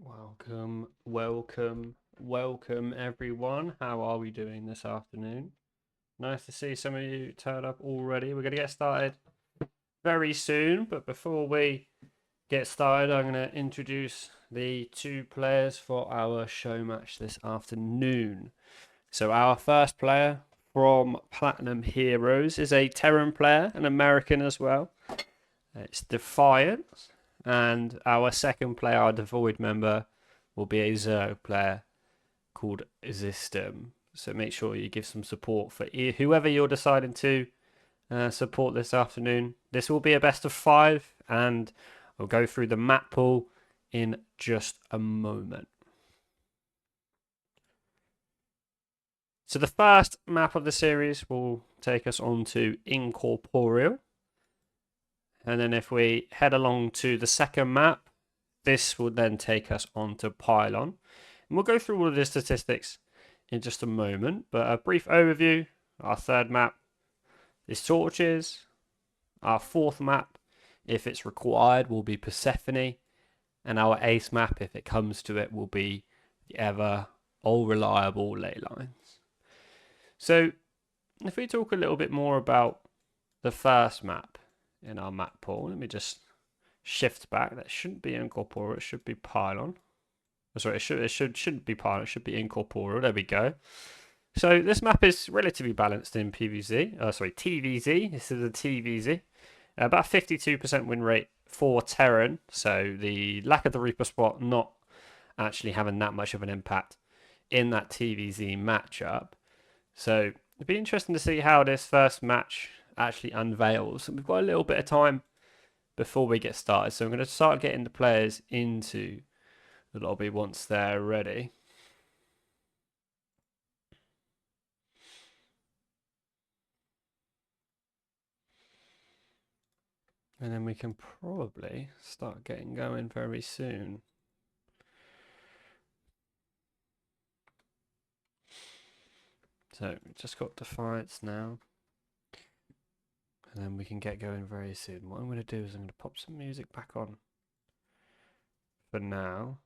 Welcome everyone. How are we doing this afternoon? Nice to see some of you turn up already. We're going to get started very soon, but before we get started, I'm going to introduce the two players for our show match this afternoon. So our first player from Platinum Heroes is a Terran player, an American as well. It's Defiance. And our second player, our DeVoid member, will be a Zerg player called Zystem. So make sure you give some support for whoever you're deciding to support this afternoon. This will be a best of 5, and we'll go through the map pool in just a moment. So the first map of the series will take us on to Incorporeal. And then if we head along to the second map, this will then take us on to Pylon. And we'll go through all of the statistics in just a moment. But a brief overview, our third map is Torches. Our fourth map, if it's required, will be Persephone. And our ace map, if it comes to it, will be the ever all-reliable ley lines. So if we talk a little bit more about the first map in our map pool, let me just shift back. That shouldn't be Incorporeal, it should be Pylon. Oh, sorry, it shouldn't be Pylon, it should be Incorporeal. There we go. So this map is relatively balanced in TVZ. This is a TVZ. About 52% win rate for Terran. So the lack of the Reaper spot not actually having that much of an impact in that TVZ matchup. So it'd be interesting to see how this first match actually unveils. We've got a little bit of time before we get started, so I'm going to start getting the players into the lobby once they're ready. And then we can probably start getting going very soon. So just got Defiance now. And then we can get going very soon. What I'm going to do is I'm going to pop some music back on for now.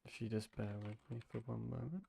If you just bear with me for one moment.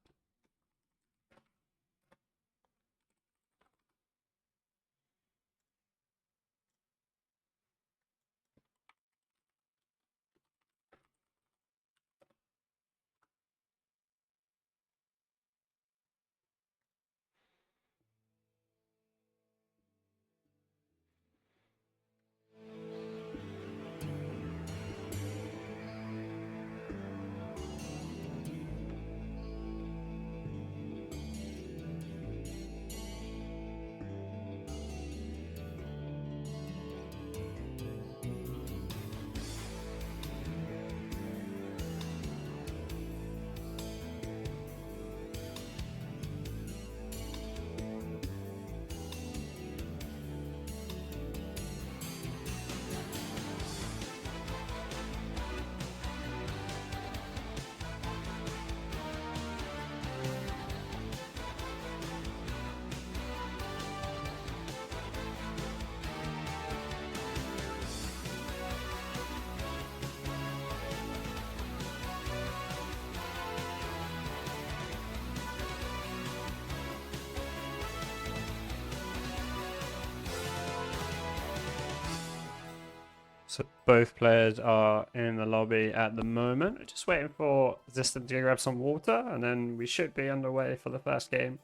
So both players are in the lobby at the moment. Just waiting for Zystem to grab some water, and then we should be underway for the first game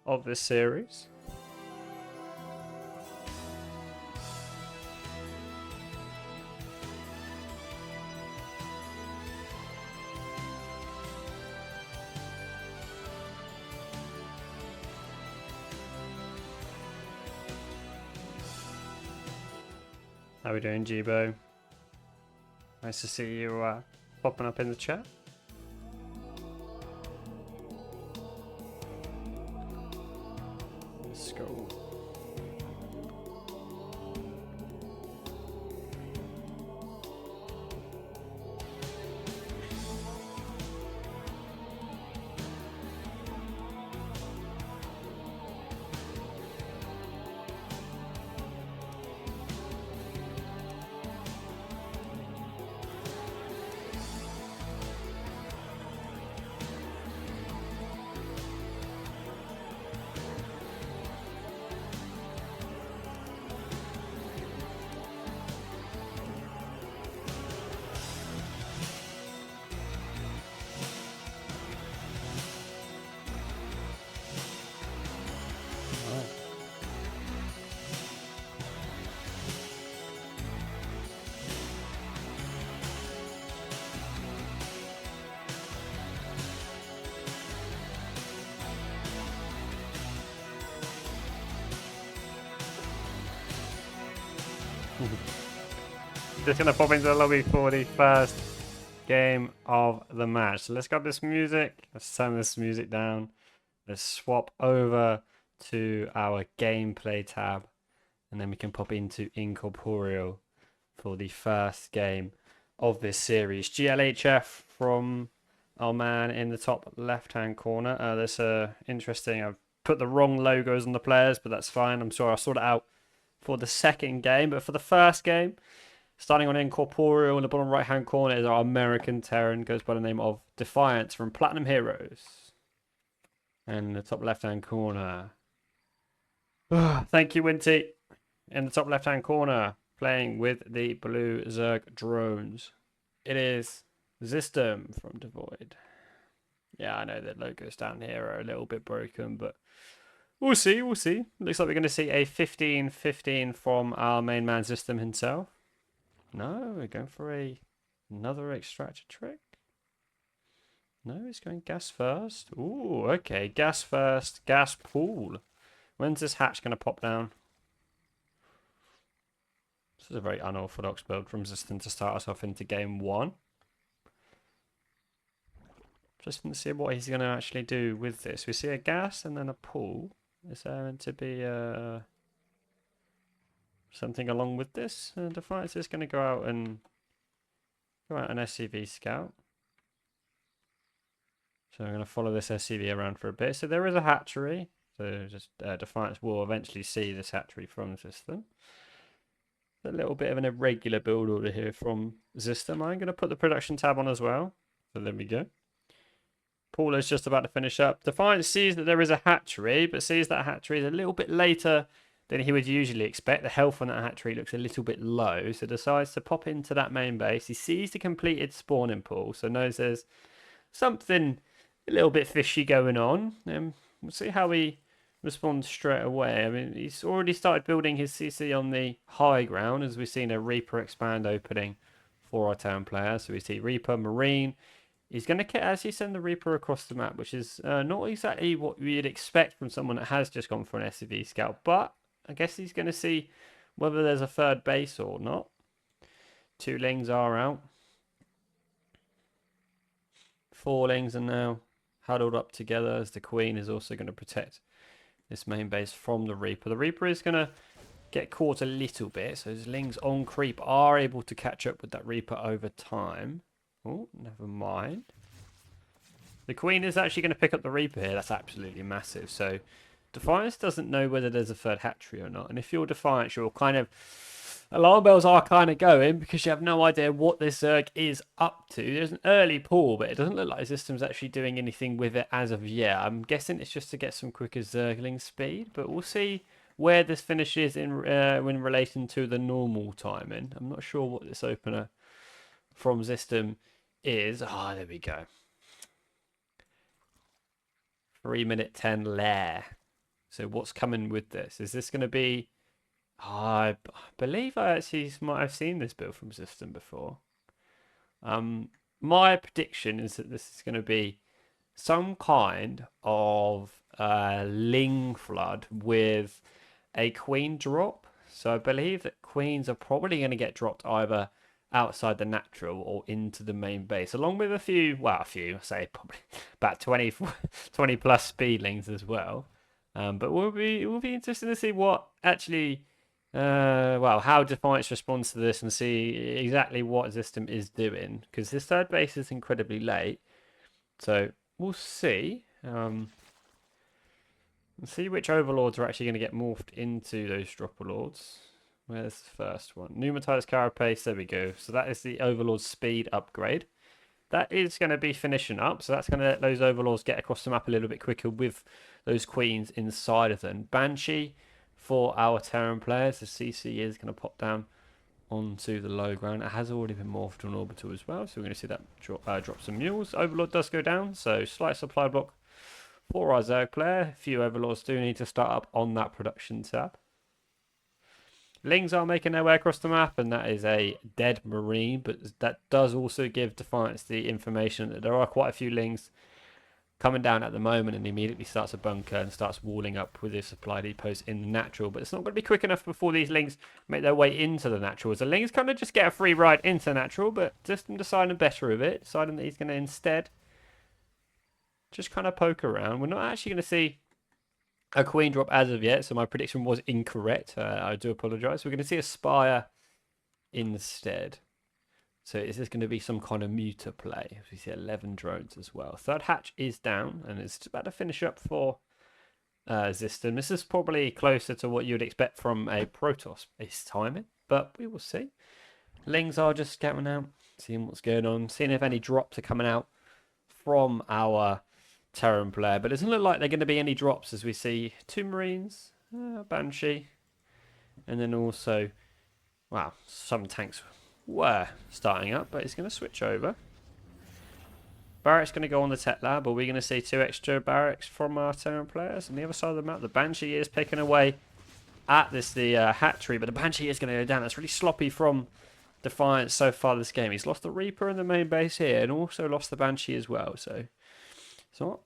of this series. How are we doing, Jibo? Nice to see you popping up in the chat. Let's go. Just gonna pop into the lobby for the first game of the match. So let's grab this music. Let's turn this music down. Let's swap over to our gameplay tab, and then we can pop into Incorporeal for the first game of this series. GLHF from our man in the top left-hand corner. There's interesting. I've put the wrong logos on the players, but that's fine. I'm sure I'll sort it out for the second game. But for the first game, starting on Incorporeal in the bottom right-hand corner is our American Terran, goes by the name of Defiance from Platinum Heroes. And in the top left-hand corner, thank you, Winty. In the top left-hand corner, playing with the blue Zerg drones, it is Zystem from DeVoid. Yeah, I know the logos down here are a little bit broken, but we'll see. Looks like we're going to see a 15-15 from our main man Zystem himself. No, we're going for another extractor trick. No, he's going gas first. Ooh, okay, gas first, gas pool. When's this hatch going to pop down? This is a very unorthodox build from Zystem to start us off into game one. Just to see what he's going to actually do with this. We see a gas and then a pool. Is there meant to be something along with this? Defiance is going to go out an SCV scout. So I'm going to follow this SCV around for a bit. So there is a hatchery. So just Defiance will eventually see this hatchery from Zystem. A little bit of an irregular build order here from Zystem. I'm going to put the production tab on as well. So there we go. Paul is just about to finish up. Defiance sees that there is a hatchery, but sees that hatchery is a little bit later than he would usually expect. The health on that hatchery looks a little bit low, so decides to pop into that main base. He sees the completed spawning pool, so knows there's something a little bit fishy going on. We'll see how he responds straight away. I mean, he's already started building his CC on the high ground, as we've seen a Reaper expand opening for our town player. So we see Reaper, Marine. He's going to actually send the Reaper across the map, which is not exactly what we'd expect from someone that has just gone for an SCV scout. But I guess he's going to see whether there's a third base or not. Two Lings are out. Four Lings are now huddled up together, as the Queen is also going to protect this main base from the Reaper. The Reaper is going to get caught a little bit, so his Lings on creep are able to catch up with that Reaper over time. Oh, never mind. The Queen is actually going to pick up the Reaper here. That's absolutely massive. So Defiance doesn't know whether there's a third hatchery or not. And if you're Defiance, you're kind of... alarm bells are kind of going because you have no idea what this Zerg is up to. There's an early pull, but it doesn't look like Zystem's actually doing anything with it as of yet. I'm guessing it's just to get some quicker Zergling speed, but we'll see where this finishes in relation to the normal timing. I'm not sure what this opener from Zystem is. Ah, there we go. 3 minute 10 lair. So what's coming with this? Is this going to be... I believe I actually might have seen this build from Zystem before. My prediction is that this is going to be some kind of Ling flood with a Queen drop. So I believe that Queens are probably going to get dropped either outside the natural or into the main base, along with a few, I say probably about 20 plus speedlings as well. But it will be interesting to see what actually... how Defiance responds to this and see exactly what Zystem is doing, because his third base is incredibly late. So we'll see. Let's see which Overlords are actually going to get morphed into those Dropper Lords. Where's the first one? Pneumatized Carapace. There we go. So that is the Overlord speed upgrade. That is going to be finishing up. So that's going to let those Overlords get across the map a little bit quicker with those Queens inside of them. Banshee for our Terran players. The CC is going to pop down onto the low ground. It has already been morphed on Orbital as well. So we're going to see that drop some mules. Overlord does go down. So slight supply block for our Zerg player. A few Overlords do need to start up on that production tab. Lings are making their way across the map, and that is a dead Marine, but that does also give Defiance the information that there are quite a few Lings coming down at the moment and immediately starts a bunker and starts walling up with his supply depots in the natural. But it's not going to be quick enough before these lings make their way into the natural. As the lings kind of just get a free ride into the natural, but Zystem deciding better of it, deciding that he's going to instead just kind of poke around. We're not actually going to see a queen drop as of yet, so my prediction was incorrect. I do apologise. We're going to see a spire instead. So is this going to be some kind of muter play? We see 11 drones as well. Third hatch is down, and it's about to finish up for Zystem. This is probably closer to what you'd expect from a Protoss-based timing, but we will see. Lings are just scouting out, seeing what's going on, seeing if any drops are coming out from our Terran player. But it doesn't look like they're going to be any drops, as we see 2 Marines, Banshee, and then also, wow, some tanks were starting up, but it's going to switch over. Barracks going to go on the tech lab, but we're going to see 2 extra barracks from our Terran players. On the other side of the map, the Banshee is picking away at the hatchery, but the Banshee is going to go down. That's really sloppy from Defiance so far this game. He's lost the Reaper in the main base here, and also lost the Banshee as well. So it's not,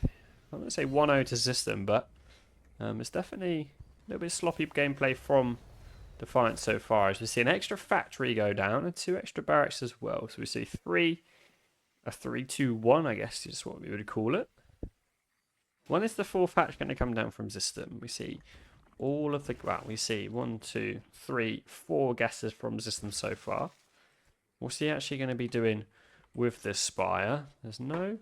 I'm going to say 1-0 to Zystem, but it's definitely a little bit sloppy gameplay from Defiance so far, as we see an extra factory go down and 2 extra barracks as well. So we see a 3-2-1, I guess is what we would call it. When is the 4th hatch going to come down from Zystem? We see all of the, well, we see 1, 2, 3, 4 guesses from Zystem so far. What's he actually going to be doing with this spire? There's no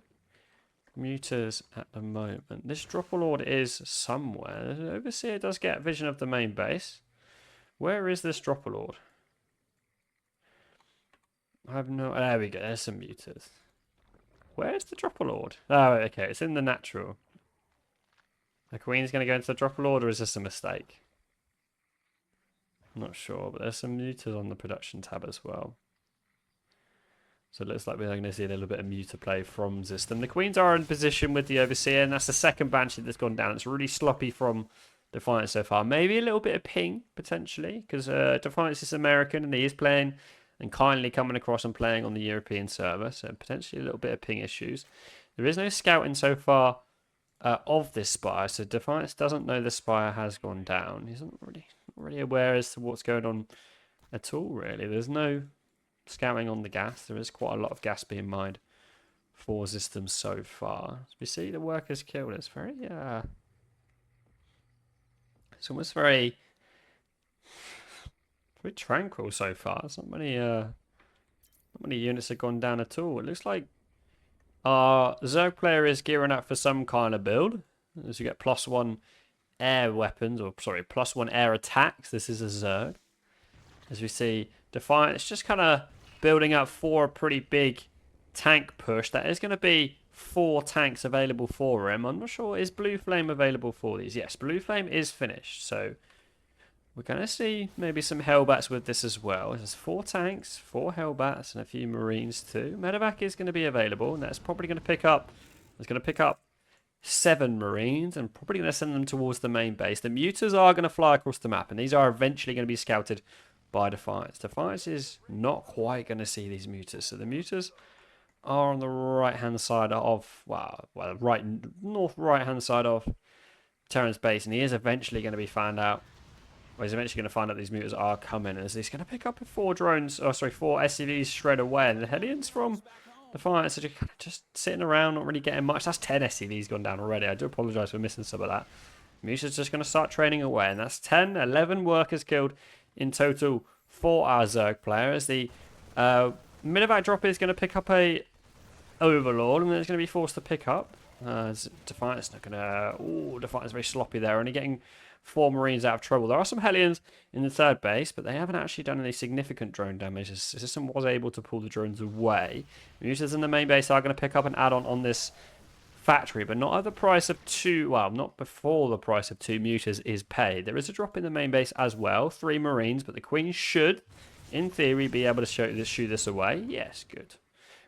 muters at the moment. This dropper lord is somewhere. The Overseer does get vision of the main base. Where is this dropper lord? I have no... There we go. There's some muters. Where's the dropper lord? Oh, okay. It's in the natural. The queen's going to go into the dropper lord, or is this a mistake? I'm not sure, but there's some muters on the production tab as well. So it looks like we're going to see a little bit of muter play from Zystem. The queens are in position with the Overseer, and that's the second Banshee that's gone down. It's really sloppy from Defiance so far. Maybe a little bit of ping, potentially, because Defiance is American, and he is playing and kindly coming across and playing on the European server, so potentially a little bit of ping issues. There is no scouting so far of this spire, so Defiance doesn't know the spire has gone down. He's not really aware as to what's going on at all, really. There's no scouting on the gas. There is quite a lot of gas being mined for Zystem so far. As we see the workers killed. It's very, it's almost very tranquil so far. It's not many units have gone down at all. It looks like our Zerg player is gearing up for some kind of build. As you get +1 air weapons, or sorry, +1 air attacks. This is a Zerg. As we see, Defiance just kind of building up for a pretty big tank push. That is going to be 4 tanks available for him. I'm not sure, is Blue Flame available for these? Yes, Blue Flame is finished. So we're going to see maybe some Hellbats with this as well. There's 4 tanks, 4 Hellbats, and a few Marines too. Medevac is going to be available, and that's probably going to pick up. It's going to pick up 7 Marines, and probably going to send them towards the main base. The muters are going to fly across the map, and these are eventually going to be scouted by Defiance. Defiance is not quite going to see these muters, so the muters are on the right-hand side of, well, right-hand side of Terran's base, and he is eventually going to be found out. Well, he's eventually going to find out these muters are coming, as he's going to pick up 4 drones, 4 SCVs straight away, and the Hellions from Defiance are just sitting around, not really getting much. That's 10 SCVs gone down already. I do apologise for missing some of that. Muters just going to start training away, and that's 11 workers killed in total for our Zerg players. The Medevac dropper is going to pick up a Overlord, and then it's going to be forced to pick up. Defiance not going to... Defiance very sloppy there, only getting 4 Marines out of trouble. There are some Hellions in the third base, but they haven't actually done any significant drone damage. The system was able to pull the drones away. Muters in the main base are going to pick up an add-on on this factory, but not at the price of 2... Well, not before the price of 2 Muters is paid. There is a drop in the main base as well. 3 Marines, but the Queen should, in theory, be able to shoo this away. Yes, good.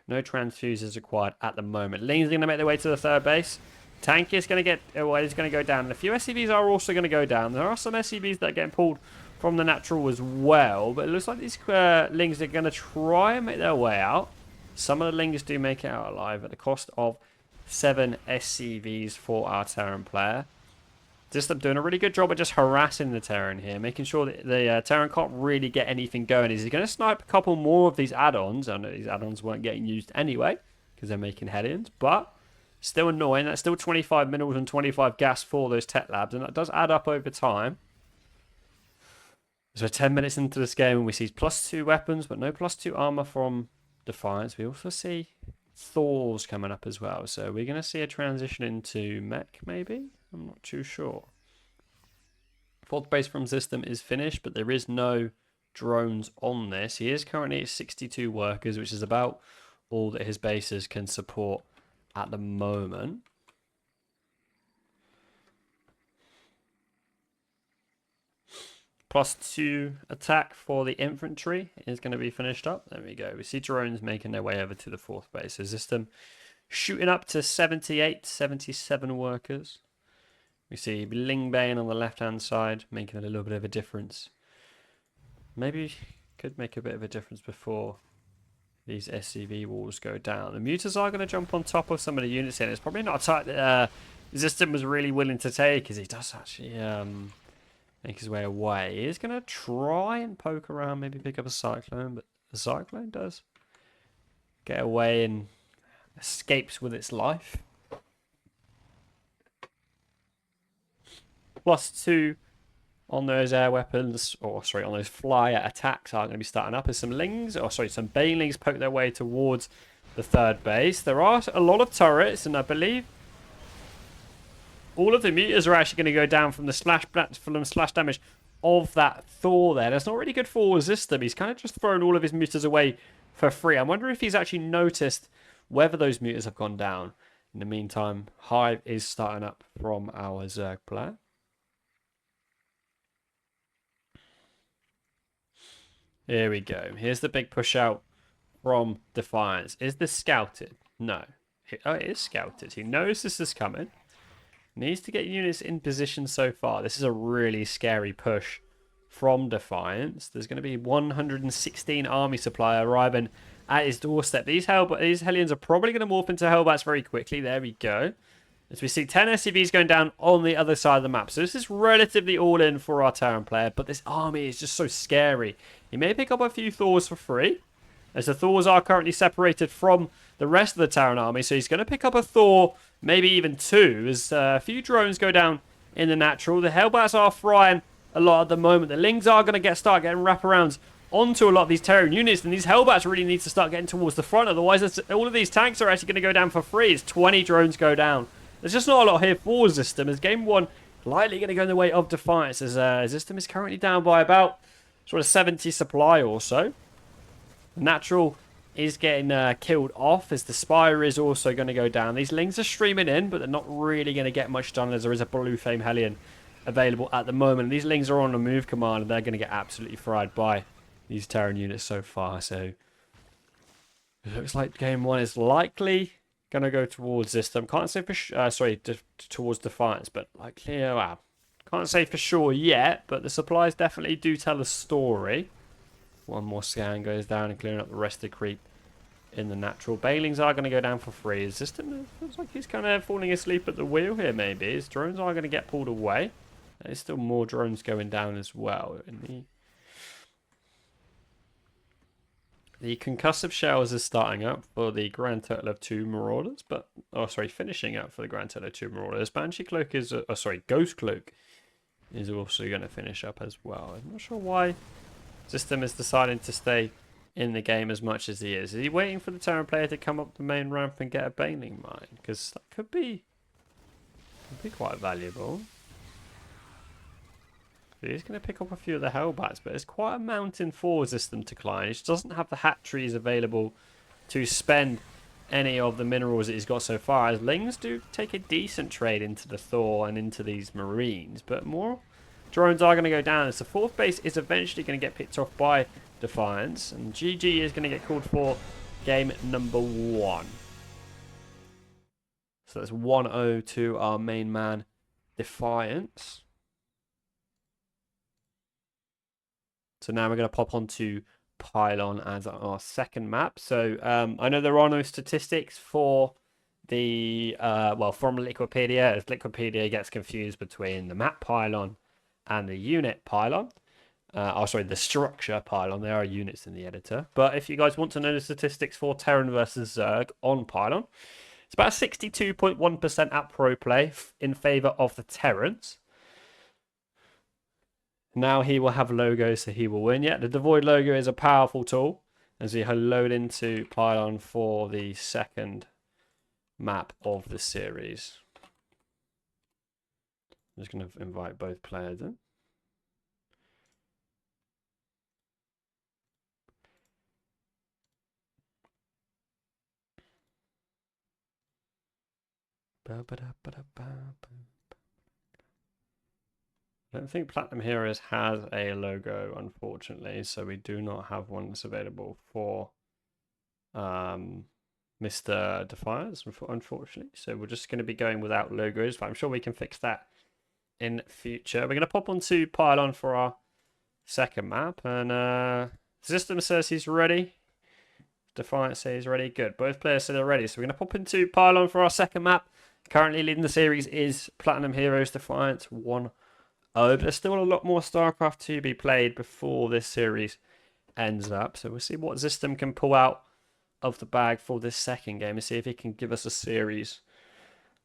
No transfuses required at the moment. Ling's going to make their way to the third base. Tank is going to get... Well, he's going to go down. And a few SCVs are also going to go down. There are some SCVs that are getting pulled from the natural as well. But it looks like these Lings are going to try and make their way out. Some of the Lings do make it out alive at the cost of 7 SCVs for our Terran player. Zystem doing a really good job of just harassing the Terran here, making sure that the Terran can't really get anything going. Is he going to snipe a couple more of these add-ons? I know these add-ons weren't getting used anyway, because they're making Hellions, but still annoying. That's still 25 minerals and 25 gas for those tech labs, and that does add up over time. So 10 minutes into this game, and we see +2 weapons, but no +2 armor from Defiance. We also see Thors coming up as well. So we're going to see a transition into mech, maybe? I'm not too sure. Fourth base from Zystem is finished, but there is no drones on this. He is currently at 62 workers, which is about all that his bases can support at the moment. +2 attack for the infantry is going to be finished up. There we go. We see drones making their way over to the fourth base. So Zystem shooting up to 78, 77 workers. We see Lingbane on the left-hand side making a little bit of a difference. Maybe could make a bit of a difference before these SCV walls go down. The mutas are going to jump on top of some of the units here. It's probably not a type that Zystem was really willing to take, because he does actually make his way away. He's going to try and poke around, maybe pick up a Cyclone, but the Cyclone does get away and escapes with its life. +2 on those air weapons, or sorry, on those flyer attacks are going to be starting up as some Lings, or sorry, some Banelings poke their way towards the third base. There are a lot of turrets, and I believe all of the meters are actually going to go down from the slash damage of that Thor there. That's not really good for Zystem. He's kind of just thrown all of his meters away for free. I'm wondering if he's actually noticed whether those meters have gone down. In the meantime, Hive is starting up from our Zerg player. Here we go. Here's the big push out from Defiance. Is this scouted? No. Oh, it is scouted. He knows this is coming. Needs to get units in position so far. This is a really scary push from Defiance. There's going to be 116 army supply arriving at his doorstep. These Hellions are probably going to morph into Hellbats very quickly. There we go. As we see 10 SCVs going down on the other side of the map. So this is relatively all in for our Terran player. But this army is just so scary. He may pick up a few Thors for free, as the Thors are currently separated from the rest of the Terran army. So he's going to pick up a Thor, maybe even 2, as a few drones go down in the natural. The Hellbats are frying a lot at the moment. The Lings are going to start getting wraparounds onto a lot of these Terran units, and these Hellbats really need to start getting towards the front. Otherwise, all of these tanks are actually going to go down for free as 20 drones go down. There's just not a lot here for Zystem, as game 1 likely going to go in the way of Defiance, as Zystem is currently down by about sort of 70 supply or so. The natural is getting killed off, as the Spire is also going to go down. These Lings are streaming in, but they're not really going to get much done, as there is a Blue Flame Hellion available at the moment. These Lings are on a move command, and they're going to get absolutely fried by these Terran units so far. So it looks like game 1 is likely going to go towards Zystem. Can't say for towards Defiance, but likely, wow. Can't say for sure yet, but the supplies definitely do tell a story. One more scan goes down and clearing up the rest of the creep in the natural. Banelings are going to go down for free. Zystem feels like he's kind of falling asleep at the wheel here, maybe. His drones are going to get pulled away. There's still more drones going down as well. The concussive shells is starting up for the grand total of 2 Marauders, but finishing up for the grand total of 2 Marauders. Banshee Cloak is, Ghost Cloak is also going to finish up as well. I'm not sure why Zystem is deciding to stay in the game as much as he is. Is he waiting for the Terran player to come up the main ramp and get a Baneling Mine? Because that could be quite valuable. He's going to pick up a few of the Hellbats, but it's quite a mountain for Zystem to climb. He just doesn't have the hat trees available to spend any of the minerals that he's got so far. As Lings do take a decent trade into the Thor and into these Marines, but more drones are going to go down, as the fourth base is eventually going to get picked off by Defiance, and GG is going to get called for game number 1. So that's 1-0 to our main man, Defiance. So now we're going to pop onto Pylon as our second map. So I know there are no statistics for the from Liquipedia, as Liquipedia gets confused between the map pylon and the unit pylon. Sorry, the structure pylon. There are units in the editor. But if you guys want to know the statistics for Terran versus Zerg on pylon, it's about 62.1% at pro play in favor of the Terrans. Now he will have logos, so he will win. Yeah, the DeVoid logo is a powerful tool as we load into pylon for the second map of the series. I'm just going to invite both players in. I don't think Platinum Heroes has a logo, unfortunately, so we do not have one that's available for Mr. Defiance, unfortunately. So we're just going to be going without logos, but I'm sure we can fix that in future. We're going to pop onto Pylon for our second map, and Zystem says he's ready. Defiance says he's ready. Good. Both players said they're ready, so we're going to pop into Pylon for our second map. Currently leading the series is Platinum Heroes Defiance 1-0. But there's still a lot more StarCraft to be played before this series ends up. So we'll see what Zystem can pull out of the bag for this second game and see if he can give us a series.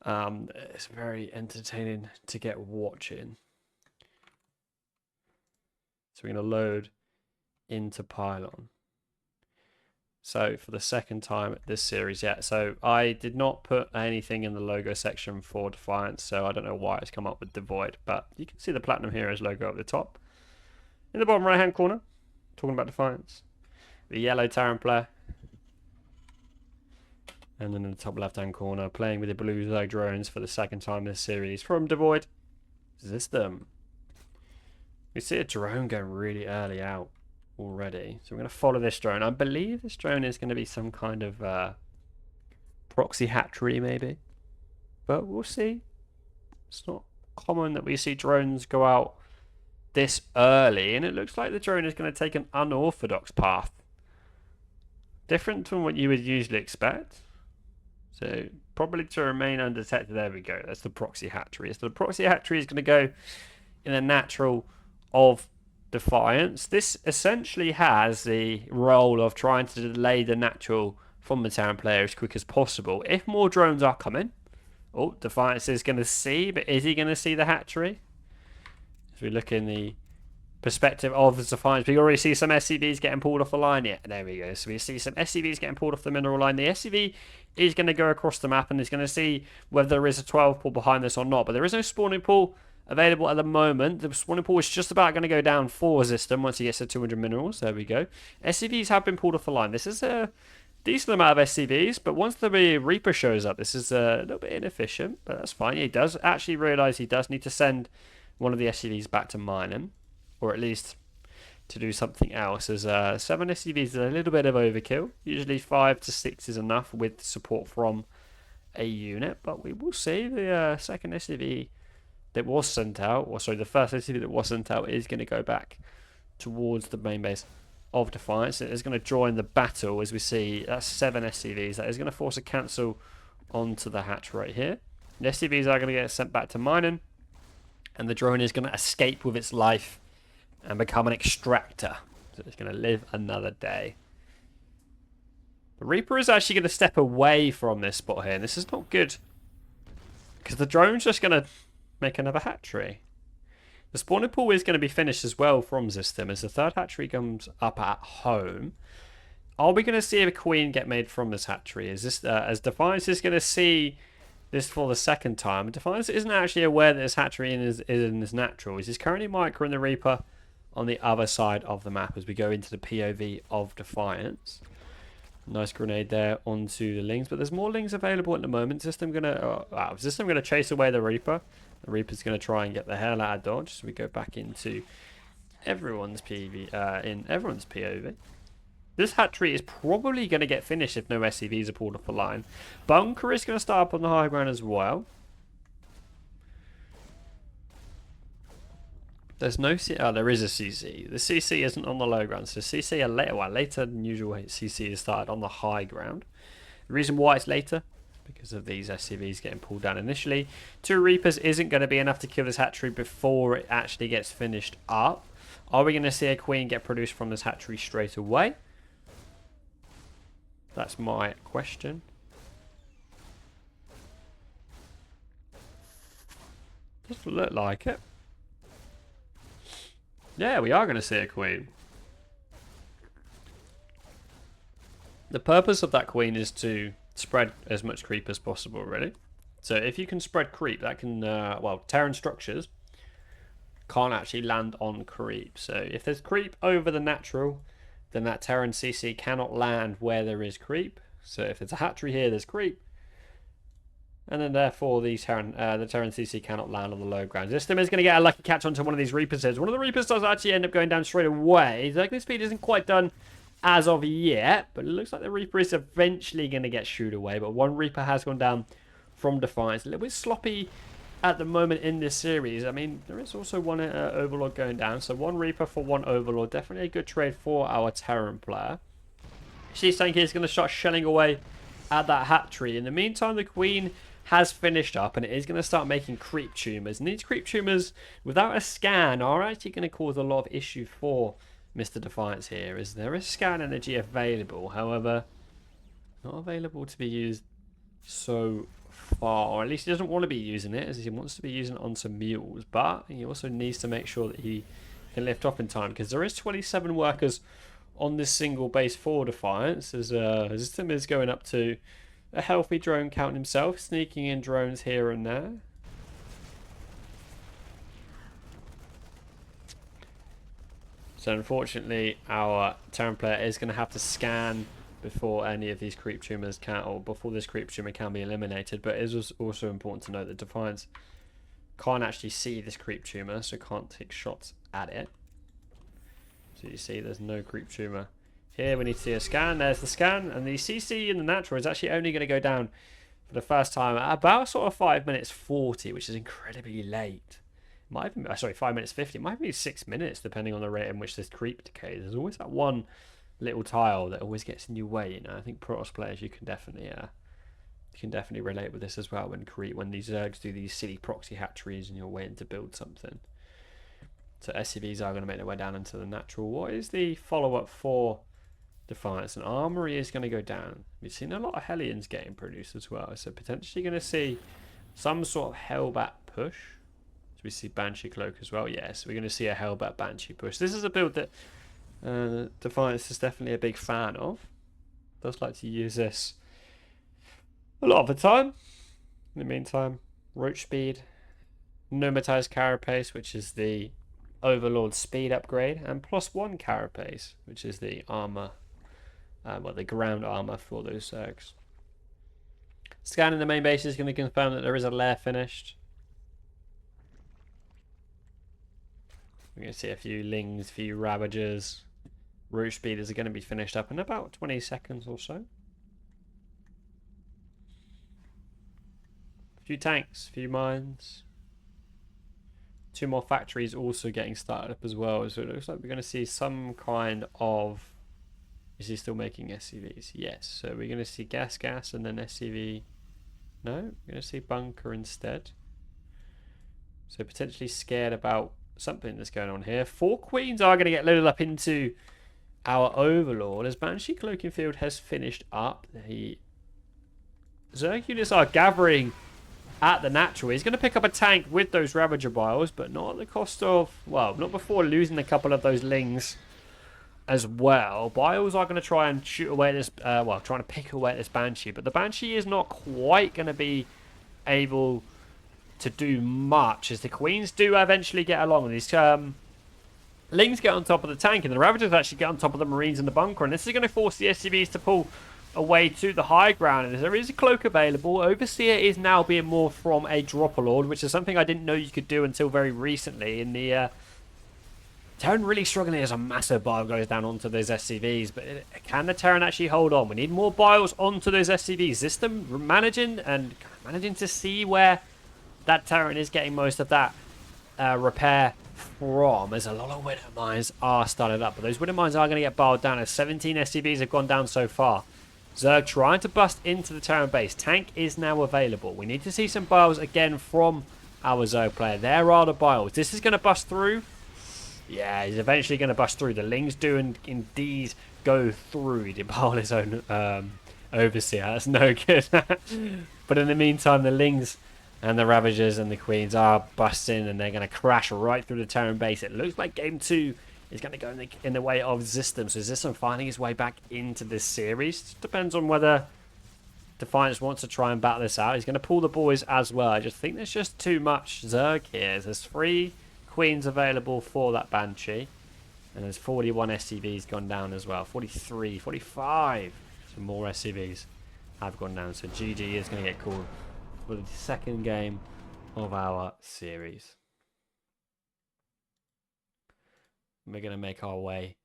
It's very entertaining to get watching. So we're going to load into Pylon. So for the second time at this series, yeah. So I did not put anything in the logo section for Defiance, so I don't know why it's come up with DeVoid, but you can see the Platinum Heroes logo at the top. In the bottom right hand corner, talking about Defiance, the yellow Terran player. And then in the top left hand corner, playing with the blue Zerg drones for the second time this series from DeVoid. Zystem. We see a drone going really early out already, so we're going to follow this drone. I believe this drone is going to be some kind of proxy hatchery maybe, but we'll see. It's not common that we see drones go out this early, and it looks like the drone is going to take an unorthodox path, different from what you would usually expect. So probably to remain undetected. There we go. That's the proxy hatchery. So the proxy hatchery is going to go in a natural of Defiance. This essentially has the role of trying to delay the natural from the Terran player as quick as possible. If more drones are coming, Defiance is going to see, but is he going to see the hatchery? As we look in the perspective of the Defiance, we already see some SCVs getting pulled off the line. Yeah, there we go. So we see some SCVs getting pulled off the mineral line. The SCV is going to go across the map and is going to see whether there is a 12 pool behind this or not, but there is no spawning pool available at the moment. The spawning pool is just about going to go down for Zystem once he gets to 200 minerals. There we go. SCVs have been pulled off the line. This is a decent amount of SCVs, but once the Reaper shows up, this is a little bit inefficient, but that's fine. He does actually realise he does need to send one of the SCVs back to mining, or at least to do something else, as 7 SCVs is a little bit of overkill. Usually 5 to 6 is enough with support from a unit, but we will see. The second SCV that was sent out, or sorry, the first SCV that was sent out is going to go back towards the main base of Defiance. It is going to join the battle, as we see. That's 7 SCVs. That is going to force a cancel onto the hatch right here. The SCVs are going to get sent back to mining, and the drone is going to escape with its life and become an extractor. So it's going to live another day. The Reaper is actually going to step away from this spot here, and this is not good, because the drone's just going to make another hatchery. The spawning pool is going to be finished as well from Zystem, as the third hatchery comes up at home. Are we going to see a queen get made from this hatchery? Is this as Defiance is going to see this for the second time? Defiance isn't actually aware that this hatchery is in this natural. He's currently microing the Reaper on the other side of the map as we go into the POV of Defiance. Nice grenade there onto the lings, but there's more lings available at the moment. Zystem gonna chase away the Reaper. The Reaper's gonna try and get the hell out of dodge. So we go back into everyone's POV. This hatchery is probably going to get finished if no SCVs are pulled off the line. Bunker is going to start up on the high ground as well. There's no there is a CC. The CC isn't on the low ground, so CC are later than usual. CC is started on the high ground. The reason why it's later because of these SCVs getting pulled down initially. 2 Reapers isn't going to be enough to kill this hatchery before it actually gets finished up. Are we going to see a queen get produced from this hatchery straight away? That's my question. Doesn't look like it. Yeah, we are going to see a queen. The purpose of that queen is to spread as much creep as possible, really. So if you can spread creep, that can, well, Terran structures can't actually land on creep. So if there's creep over the natural, then that Terran CC cannot land where there is creep. So if it's a hatchery here, there's creep. And then therefore the Terran CC cannot land on the low ground. Zystem is going to get a lucky catch onto one of these Reapers heads. One of the Reapers does actually end up going down straight away. The lightning speed isn't quite done as of yet, but it looks like the Reaper is eventually going to get shooed away. But one Reaper has gone down from Defiance. A little bit sloppy at the moment in this series. I mean, there is also one Overlord going down. So 1 Reaper for 1 Overlord. Definitely a good trade for our Terran player. Tank is going to start shelling away at that hatchery. In the meantime, the Queen has finished up and it is going to start making creep tumors. And these creep tumors, without a scan, are actually going to cause a lot of issue for Mr. Defiance here, as there is scan energy available. However, not available to be used so far, or at least he doesn't want to be using it, as he wants to be using it on some mules. But he also needs to make sure that he can lift off in time, because there is 27 workers on this single base for Defiance, as Zystem is going up to a healthy drone count himself, sneaking in drones here and there. So unfortunately, our Terran player is going to have to scan before any of these creep tumors can, or before this creep tumor can be eliminated. But it is also important to note that Defiance can't actually see this creep tumor, so can't take shots at it. So you see, there's no creep tumor. Here we need to see a scan. There's the scan, and the CC in the natural is actually only going to go down for the first time at about sort of 5 minutes 40, which is incredibly late. Might even, sorry, 5 minutes 50. It might be 6 minutes, depending on the rate in which this creep decays. There's always that one little tile that always gets in your way. You know, I think Protoss players, you can definitely relate with this as well. When these Zergs do these silly proxy hatcheries and you're waiting to build something. So SCVs are going to make their way down into the natural. What is the follow-up for Defiance? An armory is going to go down. We've seen a lot of Hellions getting produced as well, so potentially going to see some sort of Hellbat push. So we see Banshee Cloak as well. Yes, we're going to see a Hellbat Banshee push. This is a build that Defiance is definitely a big fan of. Does like to use this a lot of the time. In the meantime, Roach Speed, Pneumatized Carapace, which is the Overlord speed upgrade, and +1 Carapace, which is the armor, well, the ground armor for those Zergs. Scanning the main base is going to confirm that there is a lair finished. We're going to see a few Lings, a few Ravagers. Roach Speeders are going to be finished up in about 20 seconds or so. A few tanks, a few mines. 2 more factories also getting started up as well. So it looks like we're going to see some kind of... Is he still making SCVs? Yes. So we're going to see gas and then SCV. No, we're going to see bunker instead. So potentially scared about something that's going on here. 4 queens are going to get loaded up into our Overlord as Banshee Cloaking Field has finished up. The Zerg units are gathering at the natural. He's going to pick up a tank with those Ravager Biles, but not at the cost of, well, not before losing a couple of those Lings as well. Biles are going to try and shoot away this, well, trying to pick away this Banshee, but the Banshee is not quite going to be able to do much, as the Queens do eventually get along. And these Lings get on top of the tank, and the Ravagers actually get on top of the Marines in the bunker, and this is going to force the SCVs to pull away to the high ground. And there is a cloak available. Overseer is now being morphed from a Dropper Lord, which is something I didn't know you could do until very recently. In the Terran really struggling as a massive bile goes down onto those SCVs, but can the Terran actually hold on? We need more biles onto those SCVs. Zystem managing to see where that Terran is getting most of that repair from, as a lot of Winter Mines are started up, but those Winter Mines are going to get biled down as 17 SCVs have gone down so far. Zerg trying to bust into the Terran base. Tank is now available. We need to see some biles again from our Zerg player. There are the biles. This is going to bust through. Yeah, he's eventually going to bust through. The Lings do indeed go through. He did bile his own overseer. That's no good. But in the meantime, the Lings and the Ravagers and the Queens are busting, and they're going to crash right through the Terran base. It looks like game 2 is going to go in the way of Zystem. So Zystem finding his way back into this series. It depends on whether Defiance wants to try and battle this out. He's going to pull the boys as well. I just think there's just too much Zerg here. There's 3 Queens available for that Banshee. And there's 41 SCVs gone down as well. 43, 45. Some more SCVs have gone down. So GG is going to get called for the second game of our series. We're going to make our way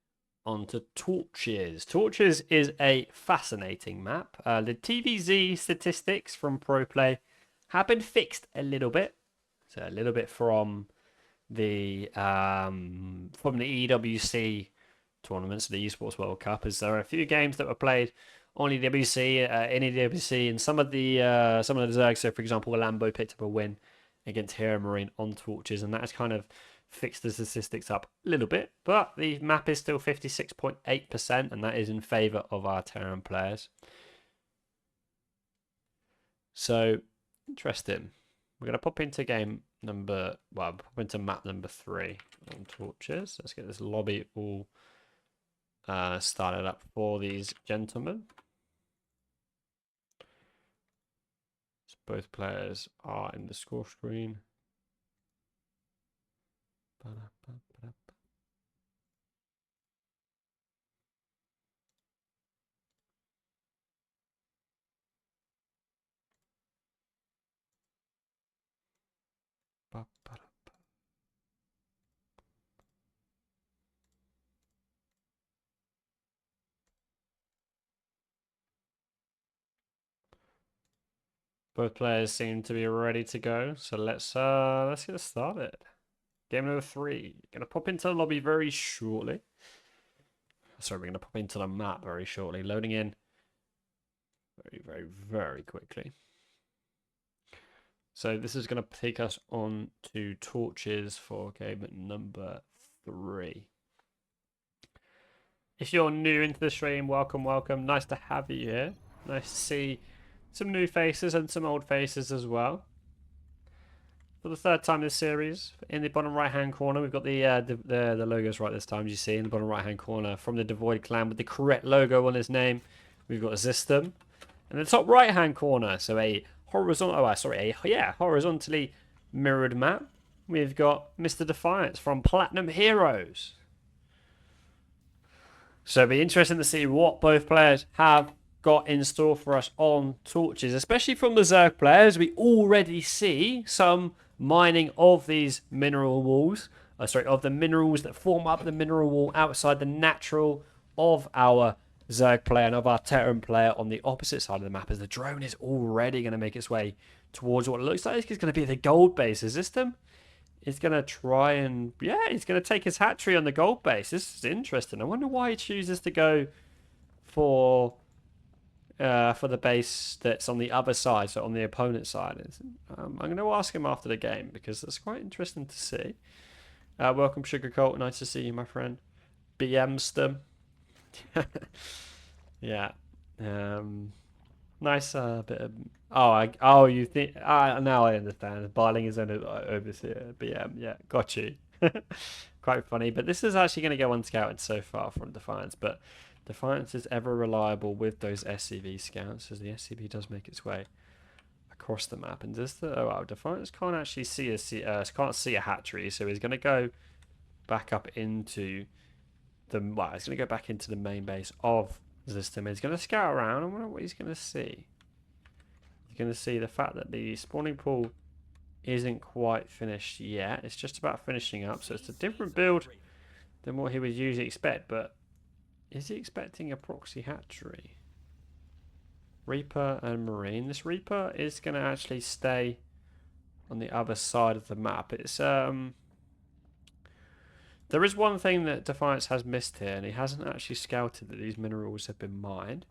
onto Torches. Torches is a fascinating map. The TVZ statistics from ProPlay have been fixed a little bit. So a little bit from the EWC tournaments, the Esports World Cup, as there are a few games that were played on EWC, in EWC, and some of the Zergs. So, for example, Lambo picked up a win against Hero Marine on Torches, and that has kind of fixed the statistics up a little bit. But the map is still 56.8%, and that is in favour of our Terran players. So, interesting. We're going to pop into pop into map number 3 on Torches. Let's get this lobby all started up for these gentlemen. So both players are in the score screen. Both players seem to be ready to go, so let's get started. Game number 3. Gonna pop into the lobby very shortly. Sorry, we're gonna pop into the map very shortly. Loading in very, very, very quickly. So this is gonna take us on to Torches for game number 3. If you're new into the stream, welcome, welcome. Nice to have you here. Nice to see some new faces and some old faces as well. For the 3rd time this series, in the bottom right-hand corner, we've got the logos right this time. As you see in the bottom right-hand corner, from the DeVoid clan with the correct logo on his name, we've got a Zystem. And the top right-hand corner, so a horizontally mirrored map. We've got Mr. Defiance from Platinum Heroes. So it'll be interesting to see what both players have got in store for us on Torches, especially from the Zerg players. We already see some mining of these mineral walls, of the minerals that form up the mineral wall outside the natural of our Zerg player and of our Terran player on the opposite side of the map, as the drone is already going to make its way towards what it looks like is going to be the gold base. Is Zystem is going to try and, he's going to take his hatchery on the gold base. This is interesting. I wonder why he chooses to go for the base that's on the other side, so on the opponent's side. I'm going to ask him after the game, because that's quite interesting to see. Welcome, Sugarcoat. Nice to see you, my friend. BMstem. Yeah. Nice bit of... you think... now I understand. Biling is overseer. BM. Yeah, got you. Quite funny. But this is actually going to go unscouted so far from Defiance, but Defiance is ever reliable with those SCV scouts, as the SCV does make its way across the map. And Defiance can't actually see a hatchery, so he's going to go back up into he's going to go back into the main base of Zystem. He's going to scout around. I wonder what he's going to see. He's going to see the fact that the spawning pool isn't quite finished yet. It's just about finishing up, so it's a different build than what he would usually expect, but is he expecting a proxy hatchery? Reaper and Marine. This Reaper is going to actually stay on the other side of the map. It's there is one thing that Defiance has missed here, and he hasn't actually scouted that these minerals have been mined.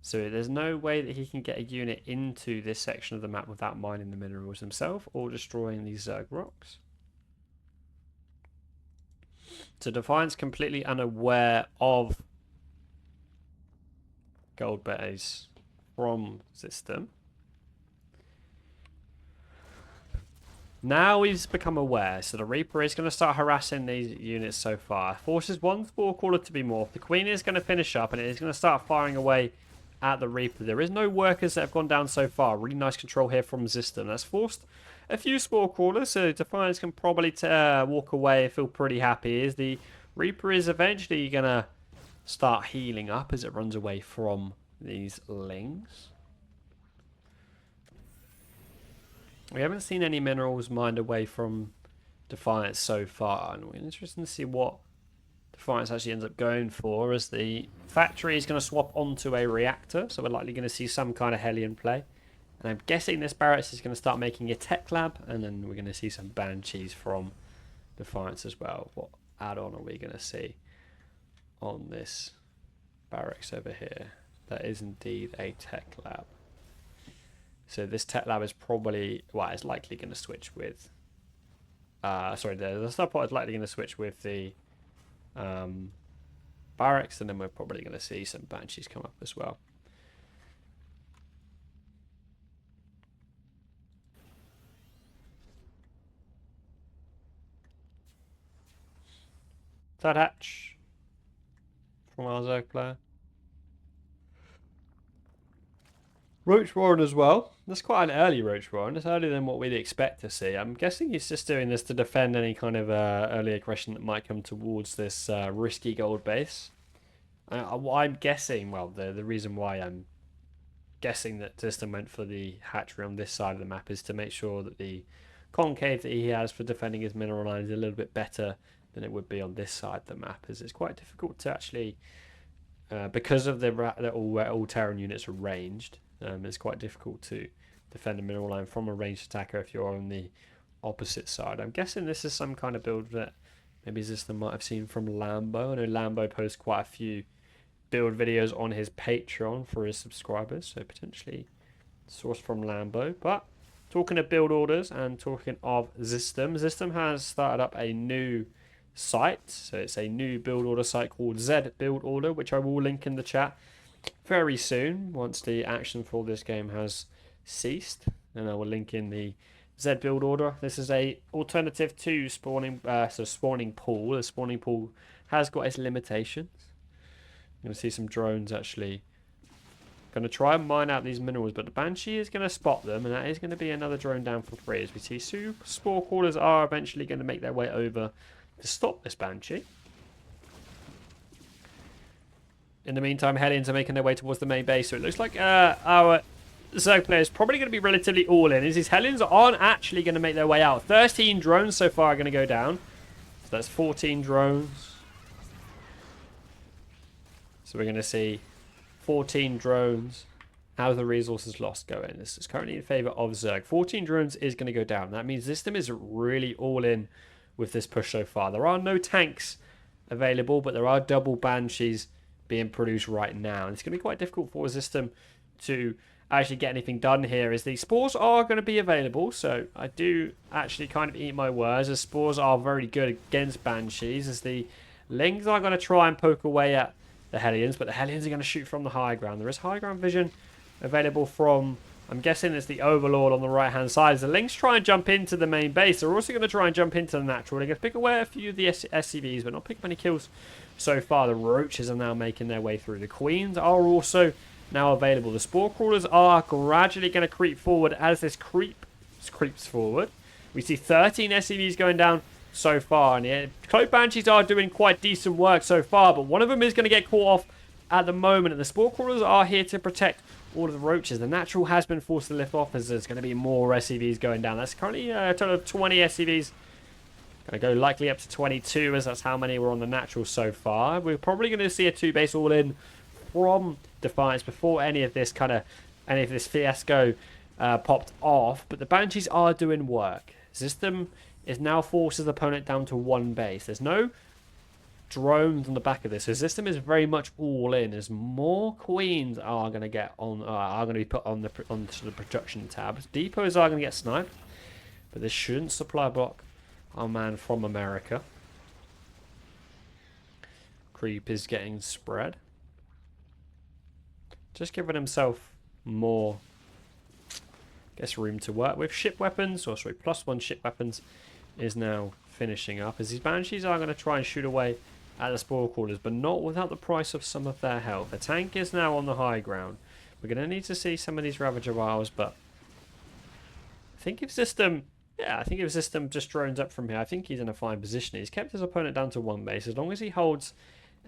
So there's no way that he can get a unit into this section of the map without mining the minerals himself or destroying these Zerg rocks. So Defiance completely unaware of gold base from Zystem. Now he's become aware, so the Reaper is going to start harassing these units so far. Forces one Spore Caller to be morphed. The Queen is going to finish up, and it is going to start firing away at the Reaper. There is no workers that have gone down so far. Really nice control here from Zystem. That's forced a few Spore Callers, so Defiance can probably walk away and feel pretty happy. As the Reaper is eventually going to start healing up as it runs away from these Lings. We haven't seen any minerals mined away from Defiance so far, and we're interested to see what Defiance actually ends up going for, as the factory is going to swap onto a reactor, so we're likely going to see some kind of Hellion play. And I'm guessing this barracks is going to start making a tech lab, and then we're going to see some Banshees from Defiance as well. What add-on are we going to see on this barracks over here? That is indeed a tech lab. So this tech lab is probably, well, it's likely going to switch with, the subplot is likely going to switch with the barracks, and then we're probably going to see some Banshees come up as well. Third hatch from our Zerg player. Roach Warren as well. That's quite an early Roach Warren. It's earlier than what we'd expect to see. I'm guessing he's just doing this to defend any kind of early aggression that might come towards this risky gold base. I'm guessing, well, the reason why I'm guessing that Zystem went for the hatchery on this side of the map is to make sure that the concave that he has for defending his mineral line is a little bit better than it would be on this side of the map, as it's quite difficult to actually, because of all Terran units are ranged. It's quite difficult to defend a mineral line from a ranged attacker if you're on the opposite side. I'm guessing this is some kind of build that maybe Zystem might have seen from Lambo. I know Lambo posts quite a few build videos on his Patreon for his subscribers, so potentially sourced from Lambo. But talking of build orders and talking of Zystem has started up a new site. So it's a new build order site called Z Build Order, which I will link in the chat very soon once the action for this game has ceased, and I will link in the Z build order. This is a alternative to spawning spawning pool. The spawning pool has got its limitations. You're going to see some drones actually going to try and mine out these minerals, but the Banshee is going to spot them, and that is going to be another drone down for free, as we see spore callers are eventually going to make their way over to stop this Banshee. In the meantime, Hellions are making their way towards the main base, so it looks like our Zerg player is probably going to be relatively all in. As these Hellions aren't actually going to make their way out. 13 drones so far are going to go down. So that's 14 drones. So we're going to see 14 drones. How's the resources lost going? This is currently in favor of Zerg. 14 drones is going to go down. That means Zystem is really all in with this push so far. There are no tanks available, but there are double Banshees being produced right now. And it's going to be quite difficult for Zystem to actually get anything done here, as the spores are going to be available. So I do actually kind of eat my words, as spores are very good against Banshees, as the Lings are going to try and poke away at the Hellions, but the Hellions are going to shoot from the high ground. There is high ground vision available from, I'm guessing it's the Overlord on the right hand side. As the Lings try and jump into the main base, they're also going to try and jump into the natural. They're going to pick away a few of the SCVs, but not pick many kills so far. The Roaches are now making their way through. The Queens are also now available. The Spore Crawlers are gradually going to creep forward as this creeps forward. We see 13 SCVs going down so far, and the Cloak Banshees are doing quite decent work so far, but one of them is going to get caught off at the moment, and the Spore Crawlers are here to protect all of the Roaches. The Natural has been forced to lift off, as there's going to be more SCVs going down. That's currently a total of 20 SCVs. Going to go likely up to 22, as that's how many were on the Natural so far. We're probably going to see a 2-base all-in from Defiance before any of this fiasco popped off, but the Banshees are doing work. Zystem is now forced his opponent down to 1 base. There's no drones on the back of this. So Zystem is very much all in, as more queens are going to get on, are going to be put on the onto the production tab. Depots are going to get sniped, but this shouldn't supply block our man from America. Creep is getting spread. Just giving himself more, I guess, room to work with. Ship weapons, or sorry, +1 ship weapons is now finishing up, as these Banshees are going to try and shoot away at the Spore Crawlers, but not without the price of some of their health. The tank is now on the high ground. We're going to need to see some of these Ravager Vials, but I think if Zystem, yeah, I think if Zystem just drones up from here, I think he's in a fine position. He's kept his opponent down to 1 base. As long as he holds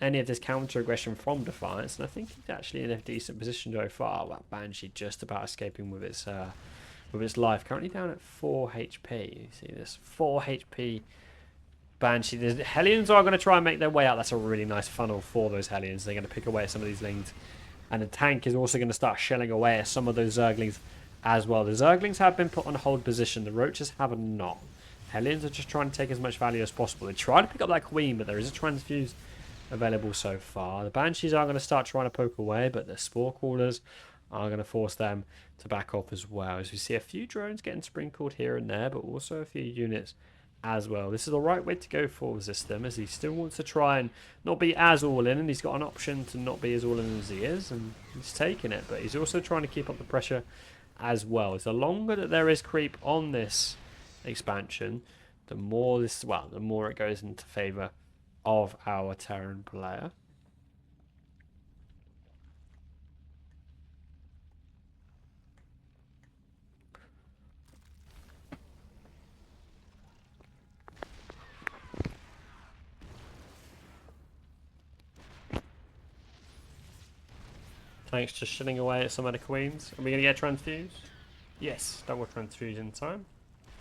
any of this counter aggression from Defiance, and I think he's actually in a decent position so far. Well, Banshee just about escaping with its life. Currently down at 4 HP. You see this 4 HP Banshee. The Hellions are going to try and make their way out. That's a really nice funnel for those Hellions. They're going to pick away at some of these lanes. And the tank is also going to start shelling away at some of those Zerglings as well. The Zerglings have been put on hold position. The Roaches have not. Hellions are just trying to take as much value as possible. They try to pick up that Queen, but there is a Transfuse available so far. The Banshees are going to start trying to poke away, but the Spore Crawlers are going to force them to back off as well. As we see a few drones getting sprinkled here and there, but also a few units as well. This is the right way to go for Zystem, as he still wants to try and not be as all in, and he's got an option to not be as all in as he is, and he's taking it, but he's also trying to keep up the pressure as well. As the longer that there is creep on this expansion, the more this, well, the more it goes into favour of our Terran player. Tanks just shitting away at some of the Queens. Are we going to get transfused? Yes, double transfuse in time.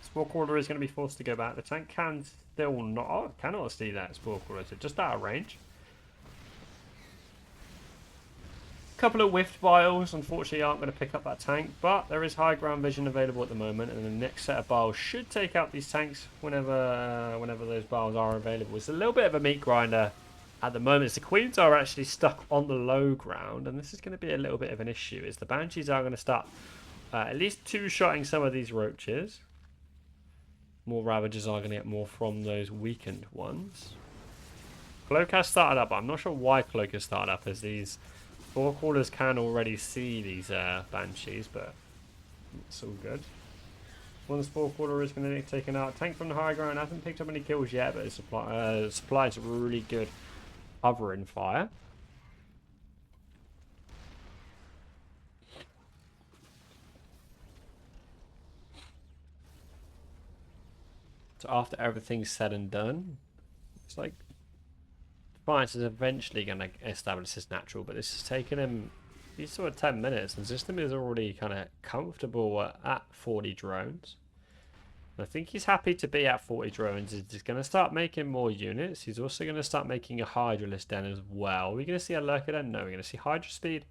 Spore Crawler is going to be forced to go back. The tank can still not, oh, cannot see that Spore Crawler, so just out of range. A couple of Whiffed Vials, unfortunately, aren't going to pick up that tank, but there is high ground vision available at the moment, and the next set of Vials should take out these tanks whenever those Vials are available. It's a little bit of a meat grinder at the moment. The Queens are actually stuck on the low ground, and this is going to be a little bit of an issue, as the Banshees are going to start at least two-shotting some of these Roaches. More Ravagers are going to get more from those weakened ones. Cloak has started up, but I'm not sure why Cloak has started up, as these Spore Crawlers can already see these Banshees, but it's all good. One Spore Crawler is going to get taken out. Tank from the high ground hasn't picked up any kills yet, but his supply is really good covering fire. So after everything's said and done, it's like Defiance is eventually going to establish his natural, but this has taken him, he's sort of 10 minutes, and Zystem is already kind of comfortable at 40 drones. And I think he's happy to be at 40 drones. He's going to start making more units. He's also going to start making a Hydralisk Den as well. Are we going to see a Lurker Den? No, we're going to see Hydra Speed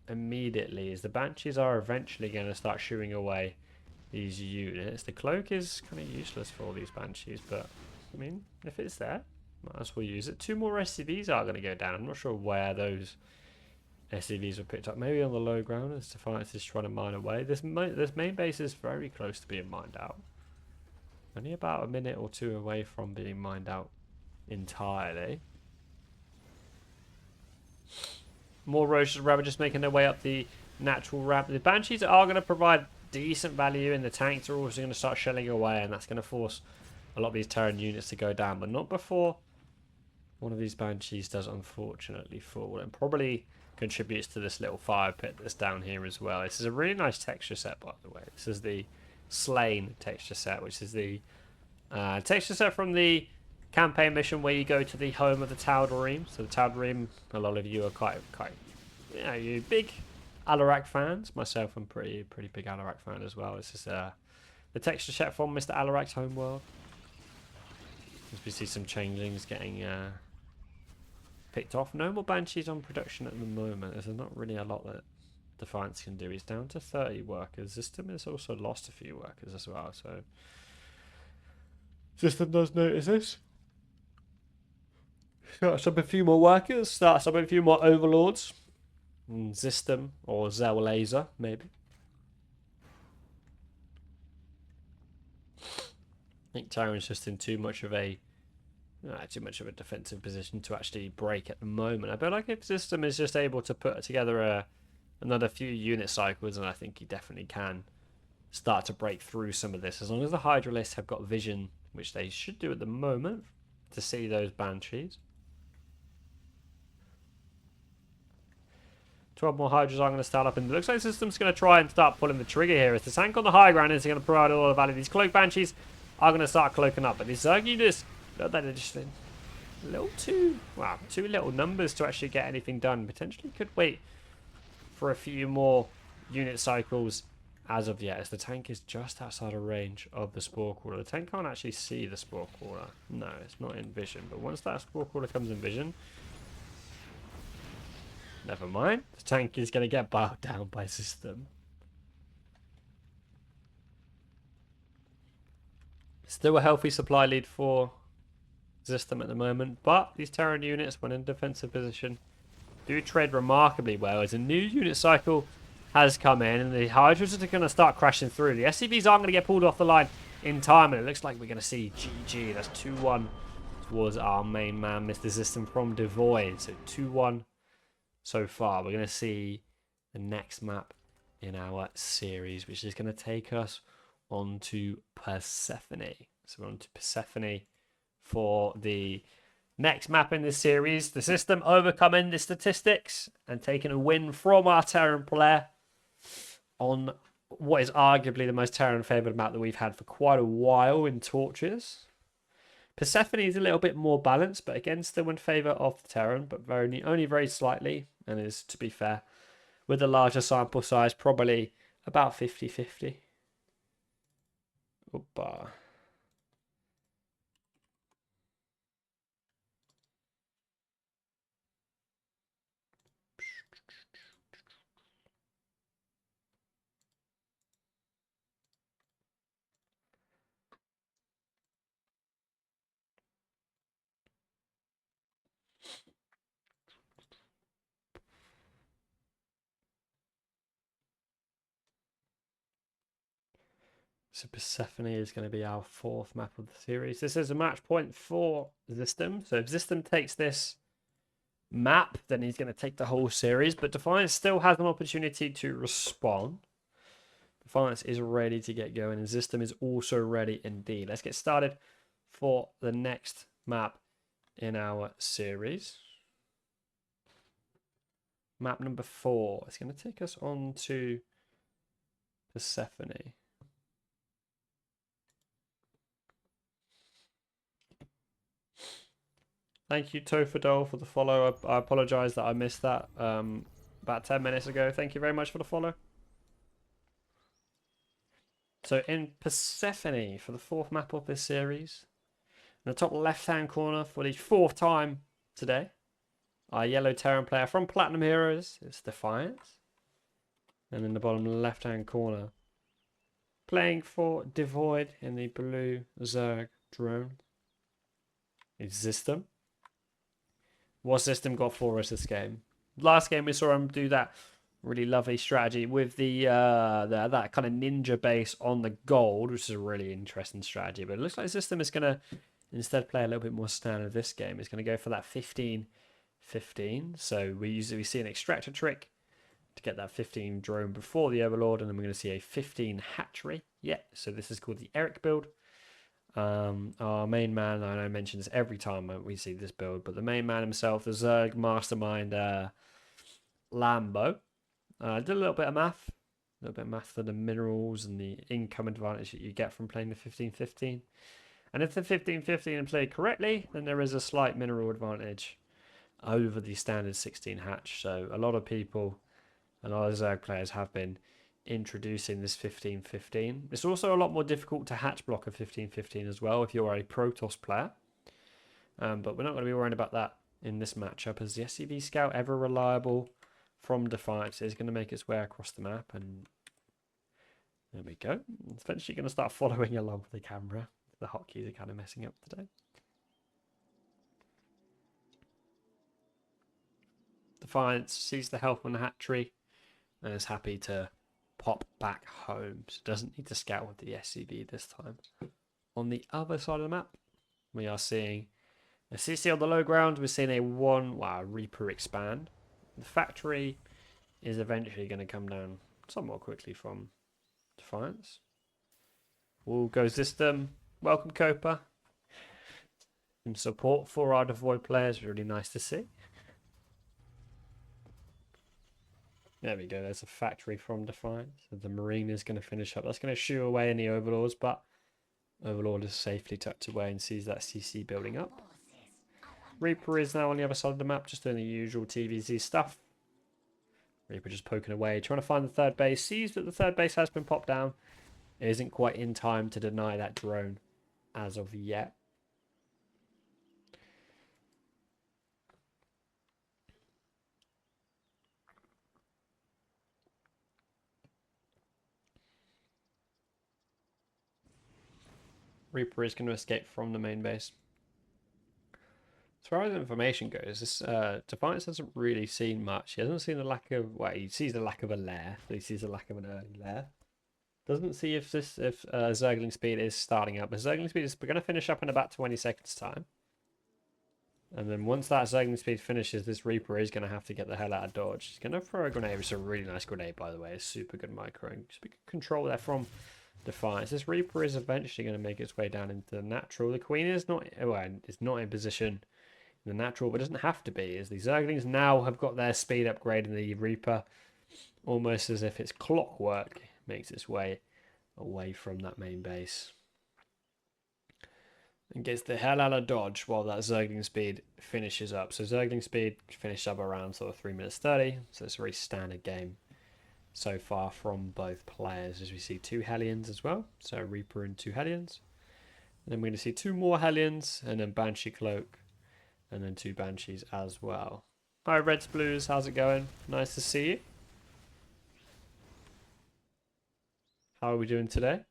immediately, as the Banshees are eventually going to start shooing away these units. The Cloak is kind of useless for all these Banshees, but I mean, if it's there, might as well use it. 2 more SCVs are going to go down. I'm not sure where those SCVs were picked up. Maybe on the low ground as Defiance is trying to mine away. This main base is very close to being mined out. Only about a minute or 2 away from being mined out entirely. More Roaches Ravagers making their way up the natural ramp. The Banshees are going to provide decent value, and the tanks are also going to start shelling away, and that's going to force a lot of these Terran units to go down, but not before one of these Banshees does unfortunately fall, and probably contributes to this little fire pit that's down here as well. This is a really nice texture set, by the way. This is the Slain texture set, which is the texture set from the campaign mission where you go to the home of the Tal'Darim. So the Tal'Darim, a lot of you are quite, you know, you big Alarak fans. Myself, I'm pretty big Alarak fan as well. This is the texture set from Mr. Alarak's homeworld. As we see some changelings getting picked off. No more Banshees on production at the moment, as there's not really a lot that Defiance can do. He's down to 30 workers. Zystem has also lost a few workers as well, so Zystem does notice this. Starts up a few more workers. Starts up a few more overlords. Zystem or Zell Laser, maybe. I think Terran's just in too much of a defensive position to actually break at the moment. I feel like if Zystem is just able to put together another few unit cycles, and I think he definitely can start to break through some of this, as long as the Hydralists have got vision, which they should do at the moment, to see those Banshees. 12 more Hydras are going to start up, and it looks like the System's going to try and start pulling the trigger here. If the tank on the high ground is going to provide all the value, these Cloak Banshees are going to start cloaking up, but these Zerg units, they're just a little too little numbers to actually get anything done. Potentially could wait for a few more unit cycles as of yet, as the tank is just outside of range of the Spore Crawler. The tank can't actually see the Spore Crawler. No, it's not in vision, but once that Spore Crawler comes in vision, never mind. The tank is going to get bowed down by System. Still a healthy supply lead for Zystem at the moment, but these Terran units, when in defensive position, do trade remarkably well, as a new unit cycle has come in, and the Hydras are going to start crashing through. The SCVs aren't going to get pulled off the line in time, and it looks like we're going to see GG. That's 2-1 towards our main man, Mr. Zystem from DeVoid. So 2-1 so far. We're going to see the next map in our series, which is going to take us on to Persephone. So we're on to Persephone for the next map in this series. The System overcoming the statistics and taking a win from our Terran player on what is arguably the most Terran favoured map that we've had for quite a while in Torches. Persephone is a little bit more balanced, but again still in favour of the Terran, but only very slightly, and is, to be fair, with a larger sample size, probably about 50-50. Opa. So Persephone is going to be our fourth map of the series. This is a match point for Zystem. So if Zystem takes this map, then he's going to take the whole series. But Defiance still has an opportunity to respond. Defiance is ready to get going, and Zystem is also ready indeed. Let's get started for the next map in our series. Map number 4. It's going to take us on to Persephone. Thank you, Tofadol, for the follow. I apologise that I missed that about 10 minutes ago. Thank you very much for the follow. So in Persephone, for the fourth map of this series, in the top left-hand corner for the fourth time today, our yellow Terran player from Platinum Heroes is Defiance. And in the bottom left-hand corner, playing for DeVoid in the blue Zerg drone, is Zystem. What Zystem got for us this game? Last game we saw him do that really lovely strategy with the that kind of ninja base on the gold, which is a really interesting strategy. But it looks like Zystem is going to instead play a little bit more standard this game. It's going to go for that 15-15. So we see an extractor trick to get that 15 drone before the Overlord, and then we're going to see a 15 hatchery. Yeah, so this is called the Eric build. Our main man, I know I mention this every time we see this build, but the main man himself, the Zerg mastermind Lambo, did a little bit of math for the minerals and the income advantage that you get from playing the 15-15. And if the 15-15 is played correctly, then there is a slight mineral advantage over the standard 16 hatch. So a lot of people, a lot of Zerg players have been introducing this 15-15. It's also a lot more difficult to hatch block a 15-15 as well if you're a Protoss player. But we're not going to be worrying about that in this matchup, as the SCV Scout, ever reliable from Defiance, is going to make its way across the map. And there we go. It's eventually going to start following along with the camera. The hotkeys are kind of messing up today. Defiance, sees the health on the hatchery, and is happy to pop back home. So doesn't need to scout with the SCV this time. On the other side of the map, we are seeing a CC on the low ground. We're seeing a Reaper expand. The factory is eventually going to come down somewhat quickly from Defiance. All goes Zystem. Welcome, Copa. Some support for our DeVoid players. Really nice to see. There we go. There's a factory from Defiance. So the Marine is going to finish up. That's going to shoo away any Overlords, but Overlord is safely tucked away and sees that CC building up. Reaper is now on the other side of the map, just doing the usual TVZ stuff. Reaper just poking away, trying to find the third base. Sees that the third base has been popped down. It isn't quite in time to deny that drone as of yet. Reaper is going to escape from the main base. As far as information goes, this Defiance hasn't really seen much. He hasn't seen the lack of... Well, he sees the lack of a lair, but he sees the lack of an early lair. Doesn't see if Zergling Speed is starting up. But Zergling Speed is going to finish up in about 20 seconds time. And then once that Zergling Speed finishes, this Reaper is going to have to get the hell out of dodge. He's going to throw a grenade, which is a really nice grenade, by the way. It's super good micro. And just control there from Defiance. This Reaper is eventually going to make its way down into the natural. The Queen is not, well, is not in position in the natural, but doesn't have to be, as the Zerglings now have got their speed upgrade, and the Reaper, almost as if it's clockwork, makes its way away from that main base. And gets the hell out of dodge while that Zergling Speed finishes up. So Zergling Speed finished up around sort of 3 minutes 30. So it's a very standard game so far from both players, as we see 2 Hellions as well. So Reaper and 2 Hellions. And then we're going to see 2 more Hellions, and then Banshee Cloak, and then 2 Banshees as well. Hi Reds Blues, how's it going? Nice to see you. How are we doing today?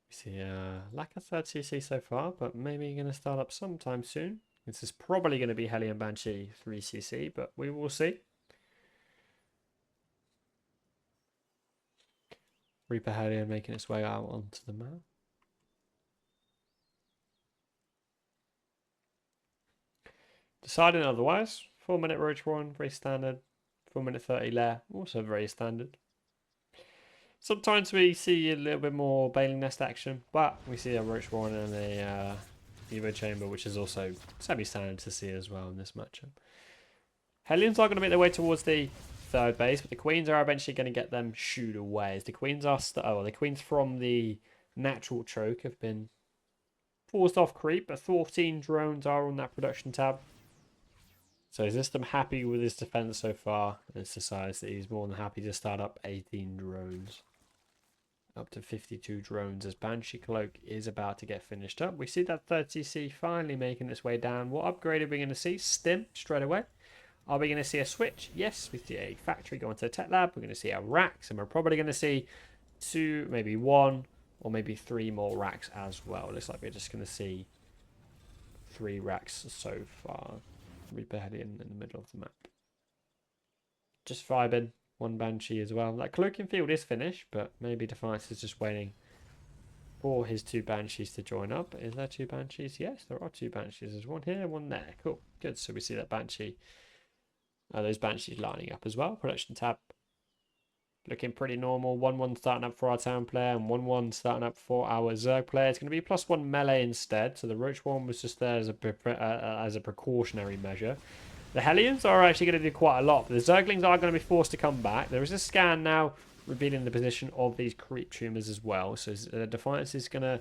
We see lack of 3rd CC so far, but maybe going to start up sometime soon. This is probably going to be Hellion Banshee 3cc, but we will see. Reaper Hellion making its way out onto the map. Deciding otherwise, 4-minute Roach Warren, very standard. 4-minute 30 lair, also very standard. Sometimes we see a little bit more Baling Nest action, but we see a Roach Warren and a Evo Chamber, which is also semi-standard to see as well in this matchup. Hellions are going to make their way towards the 3rd base, but the Queens are eventually going to get them shooed away. As the Queens are the Queens from the natural choke have been forced off creep, but 14 drones are on that production tab. So Zystem happy with his defense so far, and decides that he's more than happy to start up 18 drones. Up to 52 drones as Banshee Cloak is about to get finished up. We see that 3rd CC finally making its way down. What upgrade are we going to see? Stim straight away. Are we going to see a switch? Yes, we see a factory go into a tech lab. We're going to see our racks, and we're probably going to see 2, maybe 1, or maybe 3 more racks as well. Looks like we're just going to see 3 racks so far. Reaper Hellion in the middle of the map. Just vibing. 1 Banshee as well. That cloaking field is finished, but maybe Defiance is just waiting for his 2 Banshees to join up. Is there 2 Banshees? Yes, there are 2 Banshees. There's 1 here, 1 there. Cool. Good. So we see that Banshee. Those Banshees lining up as well. Production tab looking pretty normal. 1-1 starting up for our town player, and 1-1 starting up for our Zerg player. It's going to be +1 melee instead. So the Roach one was just there as a precautionary measure. The Hellions are actually going to do quite a lot, but the Zerglings are going to be forced to come back. There is a scan now revealing the position of these creep tumors as well. So Defiance is going to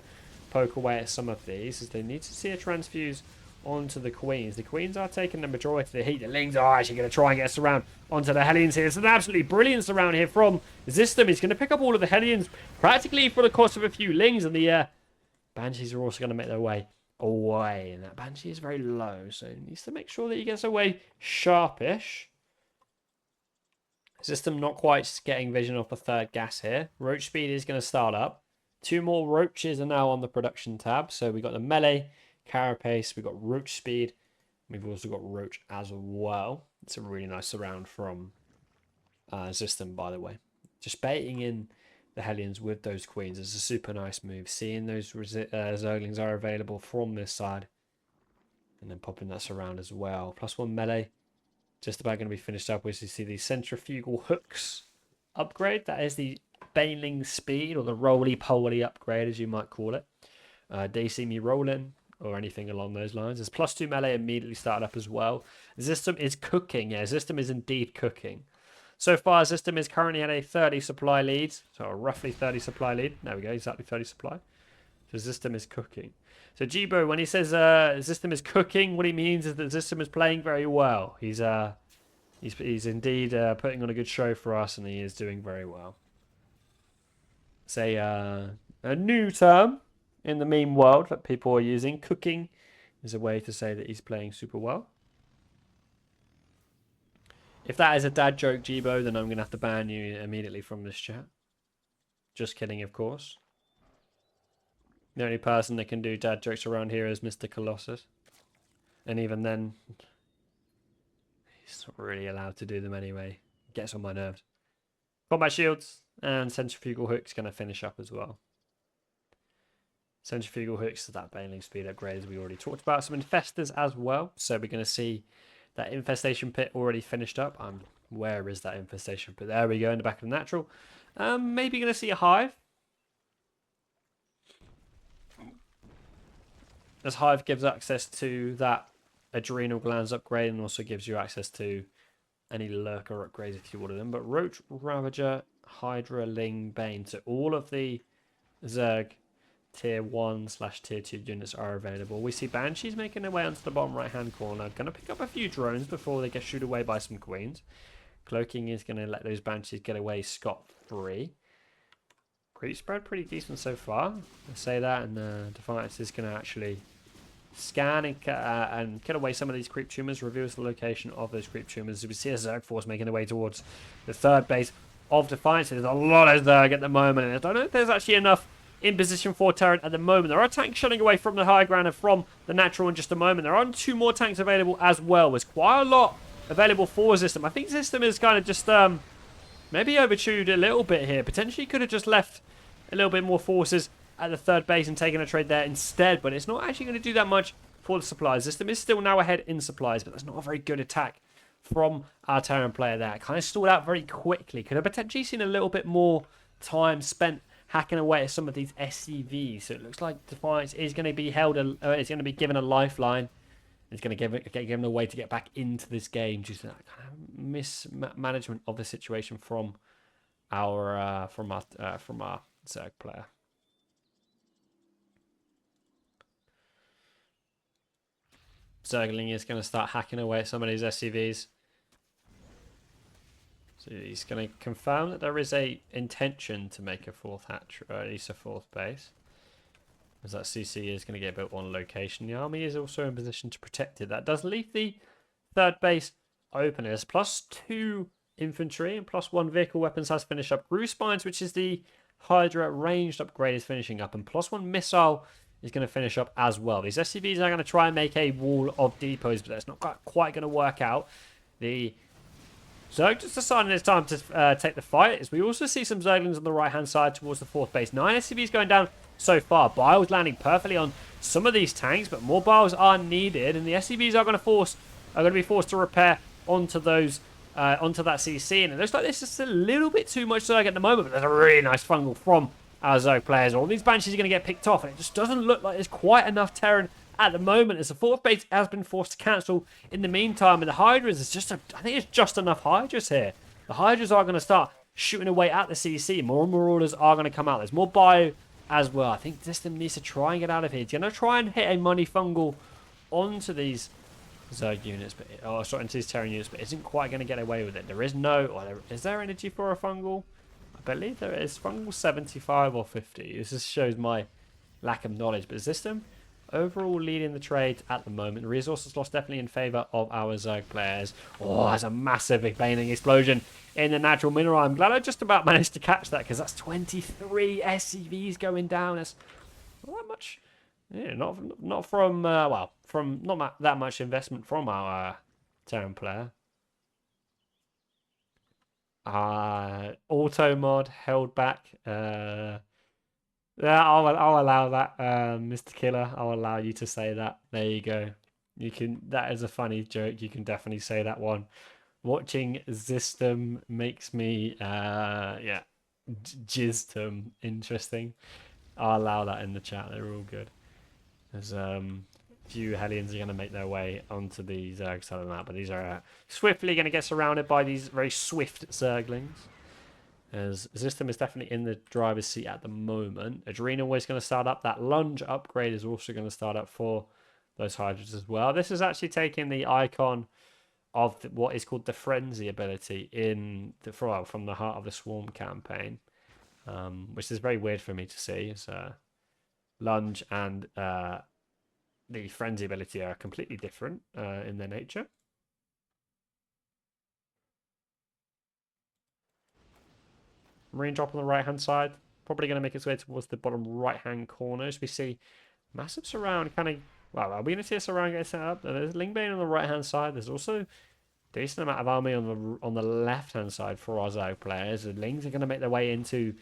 poke away at some of these, as they need to see a transfuse onto the Queens. The Queens are taking the majority of the heat. The Lings are actually going to try and get a surround onto the Hellions here. It's an absolutely brilliant surround here from Zystem. He's going to pick up all of the Hellions practically for the cost of a few Lings, and the Banshees are also going to make their way away, and that Banshee is very low, so he needs to make sure that he gets away sharpish. Zystem not quite getting vision off the 3rd gas here. Roach speed is going to start up. 2 more Roaches are now on the production tab, so we got the melee carapace, we got Roach speed, We've also got Roach as well. It's a really nice surround from Zystem, by the way. Just baiting in the Hellions with those queens is a super nice move. Seeing those Zerglings are available from this side. And then popping that surround as well. +1 melee. Just about going to be finished up. We see the centrifugal hooks upgrade. That is the Baneling speed, or the roly-poly upgrade, as you might call it. They see me rolling, or anything along those lines. There's +2 melee immediately started up as well. Zystem is cooking. Yeah, Zystem is indeed cooking. So far, Zystem is currently at a 30 supply lead. So a roughly 30 supply lead. There we go, exactly 30 supply. So Zystem is cooking. So Jibo, when he says Zystem is cooking, what he means is that Zystem is playing very well. He's indeed putting on a good show for us, and he is doing very well. It's a new term in the meme world that people are using. Cooking is a way to say that he's playing super well. If that is a dad joke, Jibo, then I'm going to have to ban you immediately from this chat. Just kidding, of course. The only person that can do dad jokes around here is Mr. Colossus. And even then, he's not really allowed to do them anyway. Gets on my nerves. Combat shields and centrifugal hooks going to finish up as well. Centrifugal hooks, that Baneling speed upgrade as we already talked about. Some infestors as well. So we're going to see that infestation pit already finished up. Where is that infestation pit? There we go, in the back of the natural. Maybe going to see a hive. As hive gives access to that adrenal glands upgrade, and also gives you access to any lurker upgrades if you order them. But Roach, Ravager, Hydra, Ling, Bane. So all of the Zerg tier 1/tier 2 units are available. We see Banshees making their way onto the bottom right hand corner. Going to pick up a few drones before they get shooed away by some queens. Cloaking is going to let those Banshees get away scot-free. Creep spread pretty decent so far. I say that, and Defiance is going to actually scan and get away some of these creep tumors. Reveals the location of those creep tumors. We see a Zerg force making their way towards the third base of Defiance. There's a lot of Zerg at the moment, and I don't know if there's actually enough in position for Terran at the moment. There are tanks shutting away from the high ground and from the natural in just a moment. There are 2 more tanks available as well. There's quite a lot available for Zystem. I think Zystem is kind of just maybe overchewed a little bit here. Potentially could have just left a little bit more forces at the third base and taken a trade there instead, but it's not actually going to do that much for the supplies. Zystem is still now ahead in supplies, but that's not a very good attack from our Terran player there. Kind of stalled out very quickly. Could have potentially seen a little bit more time spent hacking away at some of these SCVs. So it looks like Defiance is going to be is going to be given a lifeline. It's going to get given a way to get back into this game due to that kind of mismanagement of the situation from our Zerg player. Zergling is going to start hacking away at some of these SCVs. So he's going to confirm that there is a intention to make a 4th hatch, or at least a 4th base. As that CC is going to get built on location. The army is also in position to protect it. That does leave the 3rd base open. There's +2 infantry and +1 vehicle weapons has finished up. Groove Spines, which is the Hydra ranged upgrade, is finishing up. And +1 missile is going to finish up as well. These SCVs are going to try and make a wall of depots, but that's not quite going to work out. The Zerg just deciding it's time to take the fight. As we also see some Zerglings on the right-hand side towards the 4th base. 9 SCVs going down so far. Biles landing perfectly on some of these tanks, but more Biles are needed, and the SCVs are going to be forced to repair onto those onto that CC. And it looks like there's just a little bit too much Zerg at the moment, but there's a really nice fungal from our Zerg players. All these Banshees are going to get picked off, and it just doesn't look like there's quite enough Terran at the moment, as the 4th base has been forced to cancel in the meantime. And the Hydras is I think it's just enough Hydras here. The Hydras are going to start shooting away at the CC. More and more orders are going to come out. There's more bio as well. I think Zystem needs to try and get out of here. He's going to try and hit a money fungal onto these Zerg units, into these Terran units, but isn't quite going to get away with it. There is is there energy for a fungal? I believe there is. Fungal 75 or 50. This just shows my lack of knowledge. But Zystem overall leading the trade at the moment. The resources lost definitely in favour of our Zerg players. Oh, there's a massive Baneling explosion in the natural mineral. I'm glad I just about managed to catch that, because that's 23 SCVs going down. That's not that much Yeah, not from well, from not that much investment from our Terran player. Auto mod held back. Yeah, I'll allow that, Mr. Killer. I'll allow you to say that. There you go. You can. That is a funny joke. You can definitely say that one. Watching Zystem makes me yeah, Jiztem interesting. I'll allow that in the chat. They're all good. There's few Hellions are going to make their way onto the Zerg side of the map, but these are swiftly going to get surrounded by these very swift Zerglings. As Zystem is definitely in the driver's seat at the moment. Adrenal is going to start up. That lunge upgrade is also going to start up for those Hydras as well. This is actually taking the icon of what is called the Frenzy ability in the from the Heart of the Swarm campaign, which is very weird for me to see. As lunge and the Frenzy ability are completely different in their nature. Marine drop on the right hand side, probably going to make its way towards the bottom right hand corner. As we see massive surround kind of. Well, are we going to see a surround get set up? There's Lingbane on the right hand side. There's also decent amount of army on the left hand side for our Zerg players. The Lings are going to make their way into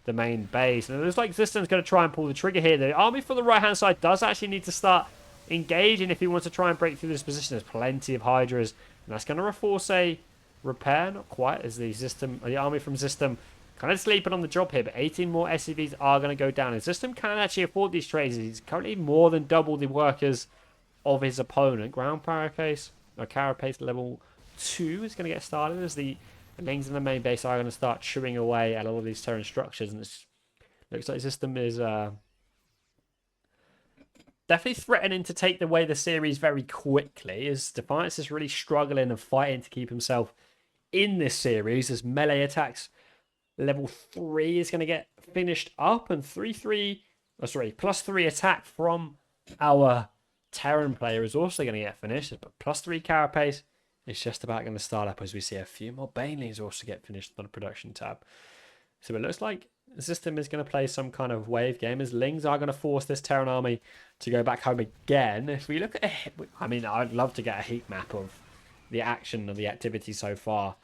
the main base, and it looks like Zystem's going to try and pull the trigger here. The army for the right hand side does actually need to start engaging if he wants to try and break through this position. There's plenty of Hydras, and that's going to force a repair. Not quite, as the army from Zystem kind of sleeping on the job here, but 18 more SCVs are going to go down. And Zystem can actually afford these trades. He's currently more than double the workers of his opponent. Ground carapace level 2 is going to get started as the Lings in the main base are going to start chewing away at all of these Terran structures, and it looks like Zystem is definitely threatening to take away the series very quickly, as Defiance is really struggling and fighting to keep himself in this series, as melee attacks level 3 is going to get finished up, and +3 attack from our Terran player is also going to get finished, but +3 carapace is just about going to start up, as we see a few more Banelings also get finished on the production tab. So it looks like the Zystem is going to play some kind of wave game, as Lings are going to force this Terran army to go back home again. If we look at it, I mean, I'd love to get a heat map of the action of the activity so far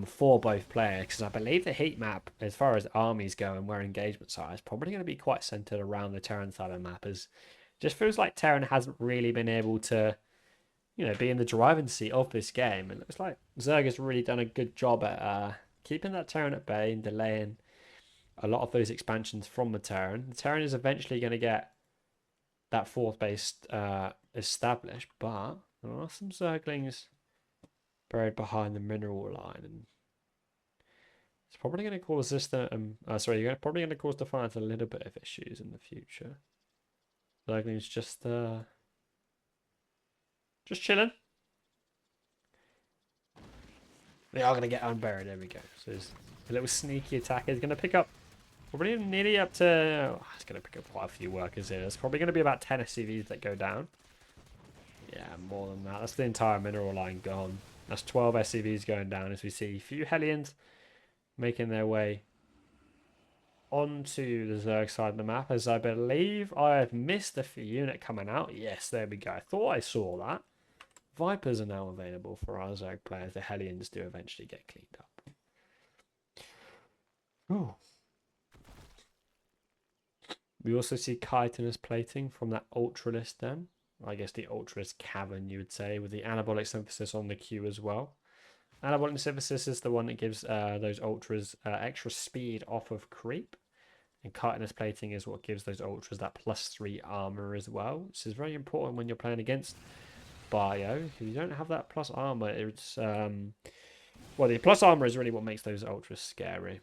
for both players, because I believe the heat map, as far as armies go and where engagements are, is probably going to be quite centered around the Terran side of the map, as it just feels like Terran hasn't really been able to, be in the driving seat of this game. It looks like Zerg has really done a good job at keeping that Terran at bay and delaying a lot of those expansions from the Terran. The Terran is eventually going to get that fourth base established, but there are some Zerglings buried behind the mineral line, and it's probably going to cause you're probably going to cause Defiance a little bit of issues in the future. Zerglings just chilling. They are going to get unburied. There we go. So there's a little sneaky attacker. He's going to pick up probably nearly up to. It's going to pick up quite a few workers here. There's probably going to be about 10 SCVs that go down. Yeah, more than that. That's the entire mineral line gone. That's 12 SCVs going down, as we see a few Hellions making their way onto the Zerg side of the map, as I believe I have missed a few unit coming out. Yes, there we go. I thought I saw that. Vipers are now available for our Zerg players. The Hellions do eventually get cleaned up. Oh. We also see chitinous plating from that Ultralist then. I guess the Ultralist cavern, you would say, with the anabolic synthesis on the queue as well. Anabolic synthesis is the one that gives those Ultras extra speed off of creep. And chitinous plating is what gives those Ultras that +3 armor as well, which is very important when you're playing against Bio. If you don't have that plus armor, it's well, the plus armor is really what makes those Ultras scary.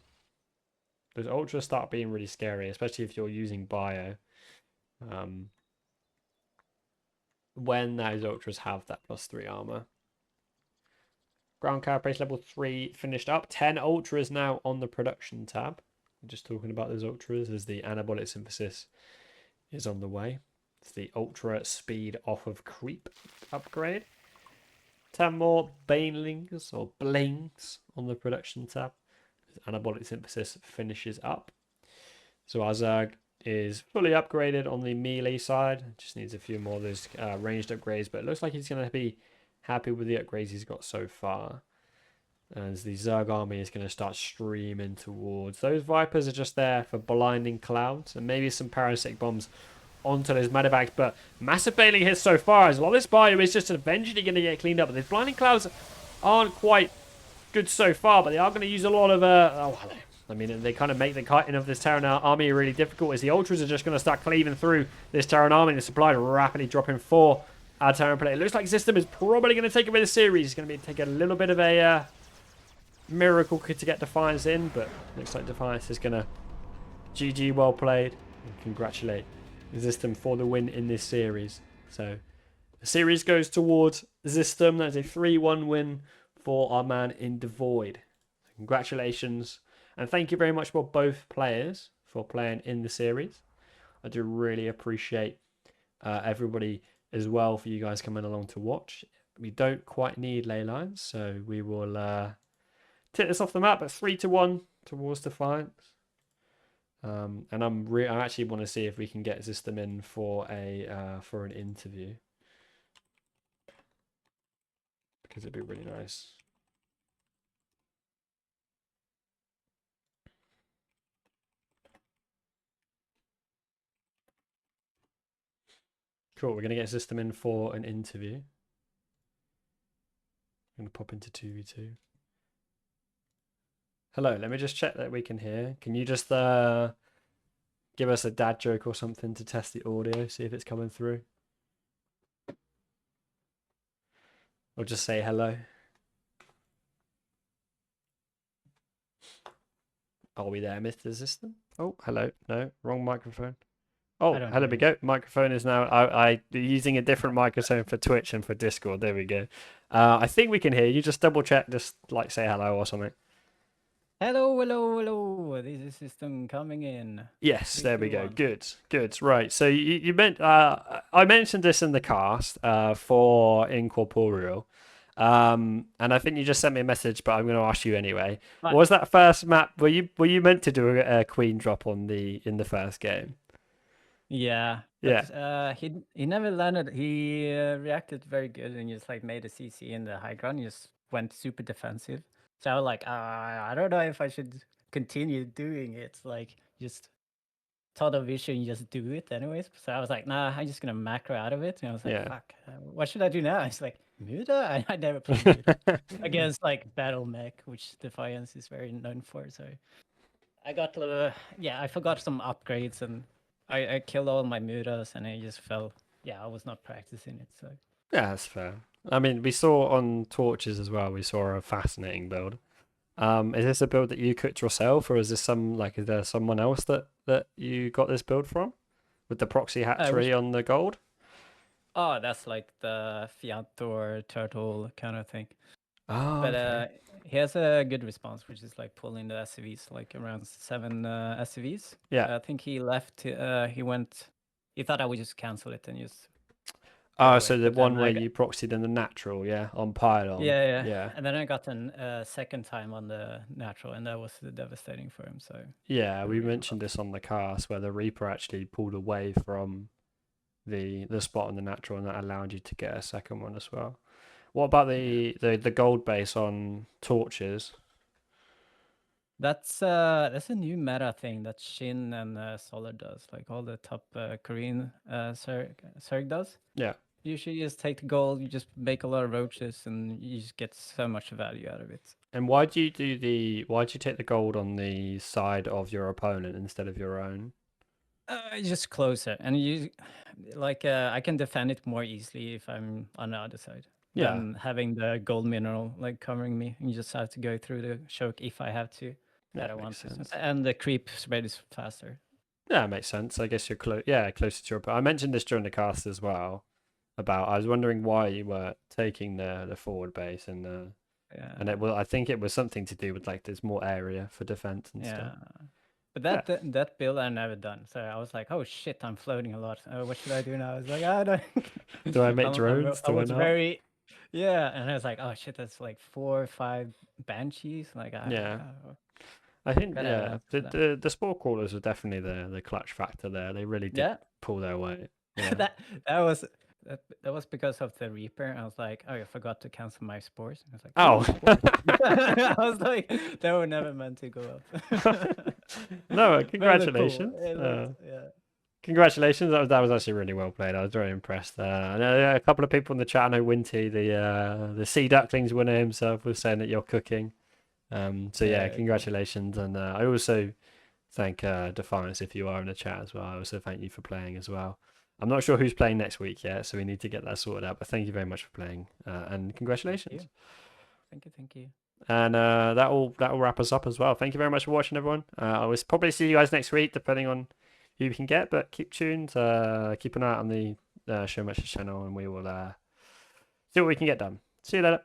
Those Ultras start being really scary, especially if you're using Bio. When those Ultras have that +3 armor. Ground carapace level 3 finished up. 10 Ultras now on the production tab. I'm just talking about those Ultras as the anabolic synthesis is on the way. It's the Ultra speed off of creep upgrade. 10 more Banelings or Blings on the production tab. Anabolic synthesis finishes up. So our Zerg is fully upgraded on the melee side. Just needs a few more of those ranged upgrades, but it looks like he's going to be happy with the upgrades he's got so far. As the Zerg army is going to start streaming towards. Those Vipers are just there for blinding clouds and maybe some parasitic bombs onto those medevacs, but massive bailing hits so far as well. This bio is just eventually going to get cleaned up, but these blinding clouds aren't quite good so far, but they are going to use a lot of I mean, they kind of make the cutting of this Terran army really difficult, as the Ultras are just going to start cleaving through this Terran army. The supply rapidly dropping for our Terran player. It looks like Zystem is probably going to take away the series. He's going to be taking a little bit of a miracle to get Defiance in, but looks like Defiance is going to GG, well played, and congratulate Zystem for the win in this series. So the series goes towards Zystem. That's a 3-1 win for our man in DeVoid. Congratulations, and thank you very much for both players for playing in the series. I do really appreciate everybody as well for you guys coming along to watch. We don't quite need ley lines, so we will take this off the map at 3-1 towards Defiance. And I actually want to see if we can get Zystem in for an interview, because it'd be really nice. Cool, we're going to get Zystem in for an interview. I'm going to pop into 2v2. Hello, let me just check that we can hear. Can you just give us a dad joke or something to test the audio, see if it's coming through? Or just say hello. Are we there, Mr. Zystem? Oh, hello. No, wrong microphone. Oh, hello, we go. Microphone is now. I using a different microphone for Twitch and for Discord. There we go. I think we can hear you. Just double check. Just like say hello or something. Hello, hello, hello. This is Zystem coming in. Yes, there we go. Good, good. Right. So you meant I mentioned this in the cast for Incorporeal. And I think you just sent me a message, but I'm going to ask you anyway. What was that first map? Were you meant to do a queen drop in the first game? Yeah. Yeah. He never landed. He reacted very good and just like made a CC in the high ground. He just went super defensive. So I was like, I don't know if I should continue doing it. Like just thought of vision, and just do it anyways. So I was like, nah, I'm just gonna macro out of it. And I was like, fuck, what should I do now? It's like Muda. I never played Muda against like Battle Mech, which Defiance is very known for. So I got I forgot some upgrades and I killed all my mutas and I just felt I was not practicing it. So yeah, that's fair. I mean, we saw on Torches as well. We saw a fascinating build. Is this a build that you cooked yourself, or is this is there someone else that you got this build from, with the proxy hatchery on the gold? Oh, that's like the Fiantor turtle kind of thing. Oh, but okay. He has a good response, which is like pulling the SCVs, like around 7 SCVs. Yeah. So I think he left. He went. He thought I would just cancel it and just. Oh, so the one where you proxied in the natural, yeah, on pylon. Yeah. And then I got a second time on the natural, and that was devastating for him. So yeah, we mentioned this on the cast where the Reaper actually pulled away from the spot on the natural, and that allowed you to get a second one as well. What about the gold base on torches? That's a new meta thing that Shin and Solar does. Like all the top Korean Zerg does. Yeah. Usually you just take the gold, you just make a lot of roaches, and you just get so much value out of it. And why'd you take the gold on the side of your opponent instead of your own? Just closer, and you like I can defend it more easily if I'm on the other side than having the gold mineral like covering me. You just have to go through the choke if I have to. That makes sense. And the creep spread is faster. Yeah, it makes sense. I guess you're closer to your opponent. I mentioned this during the cast as well. I was wondering why you were taking the forward base and I think it was something to do with like there's more area for defense and stuff. But that build I never done. So I was like, oh shit, I'm floating a lot. What should I do now? I was like, no. Do I make drones? I was very and I was like, oh shit, that's like 4 or 5 banshees. Like I think Gotta yeah, have for them. the spore crawlers are definitely the clutch factor there. They really did Yeah, pull their weight. Yeah. that was that was because of the Reaper. I was like, oh, I forgot to cancel my spores. I was like, Oh. ooh, spores. I was like, they were never meant to go up. No, But it looked cool. congratulations. It looked, yeah. Congratulations. That was actually really well played. I was very impressed. I know a couple of people in the chat. I know Winty, the Sea Ducklings winner himself, was saying that you're cooking. So yeah, Cool. congratulations. And I also thank Defiance if you are in the chat as well. I also thank you for playing as well. I'm not sure who's playing next week yet, so we need to get that sorted out. But thank you very much for playing, and Thank you. congratulations. Thank you. And that'll wrap us up as well. Thank you very much for watching, everyone. I will probably see you guys next week, depending on who we can get. But keep tuned. Keep an eye out on the Showmatch channel, and we will see what we can get done. See you later.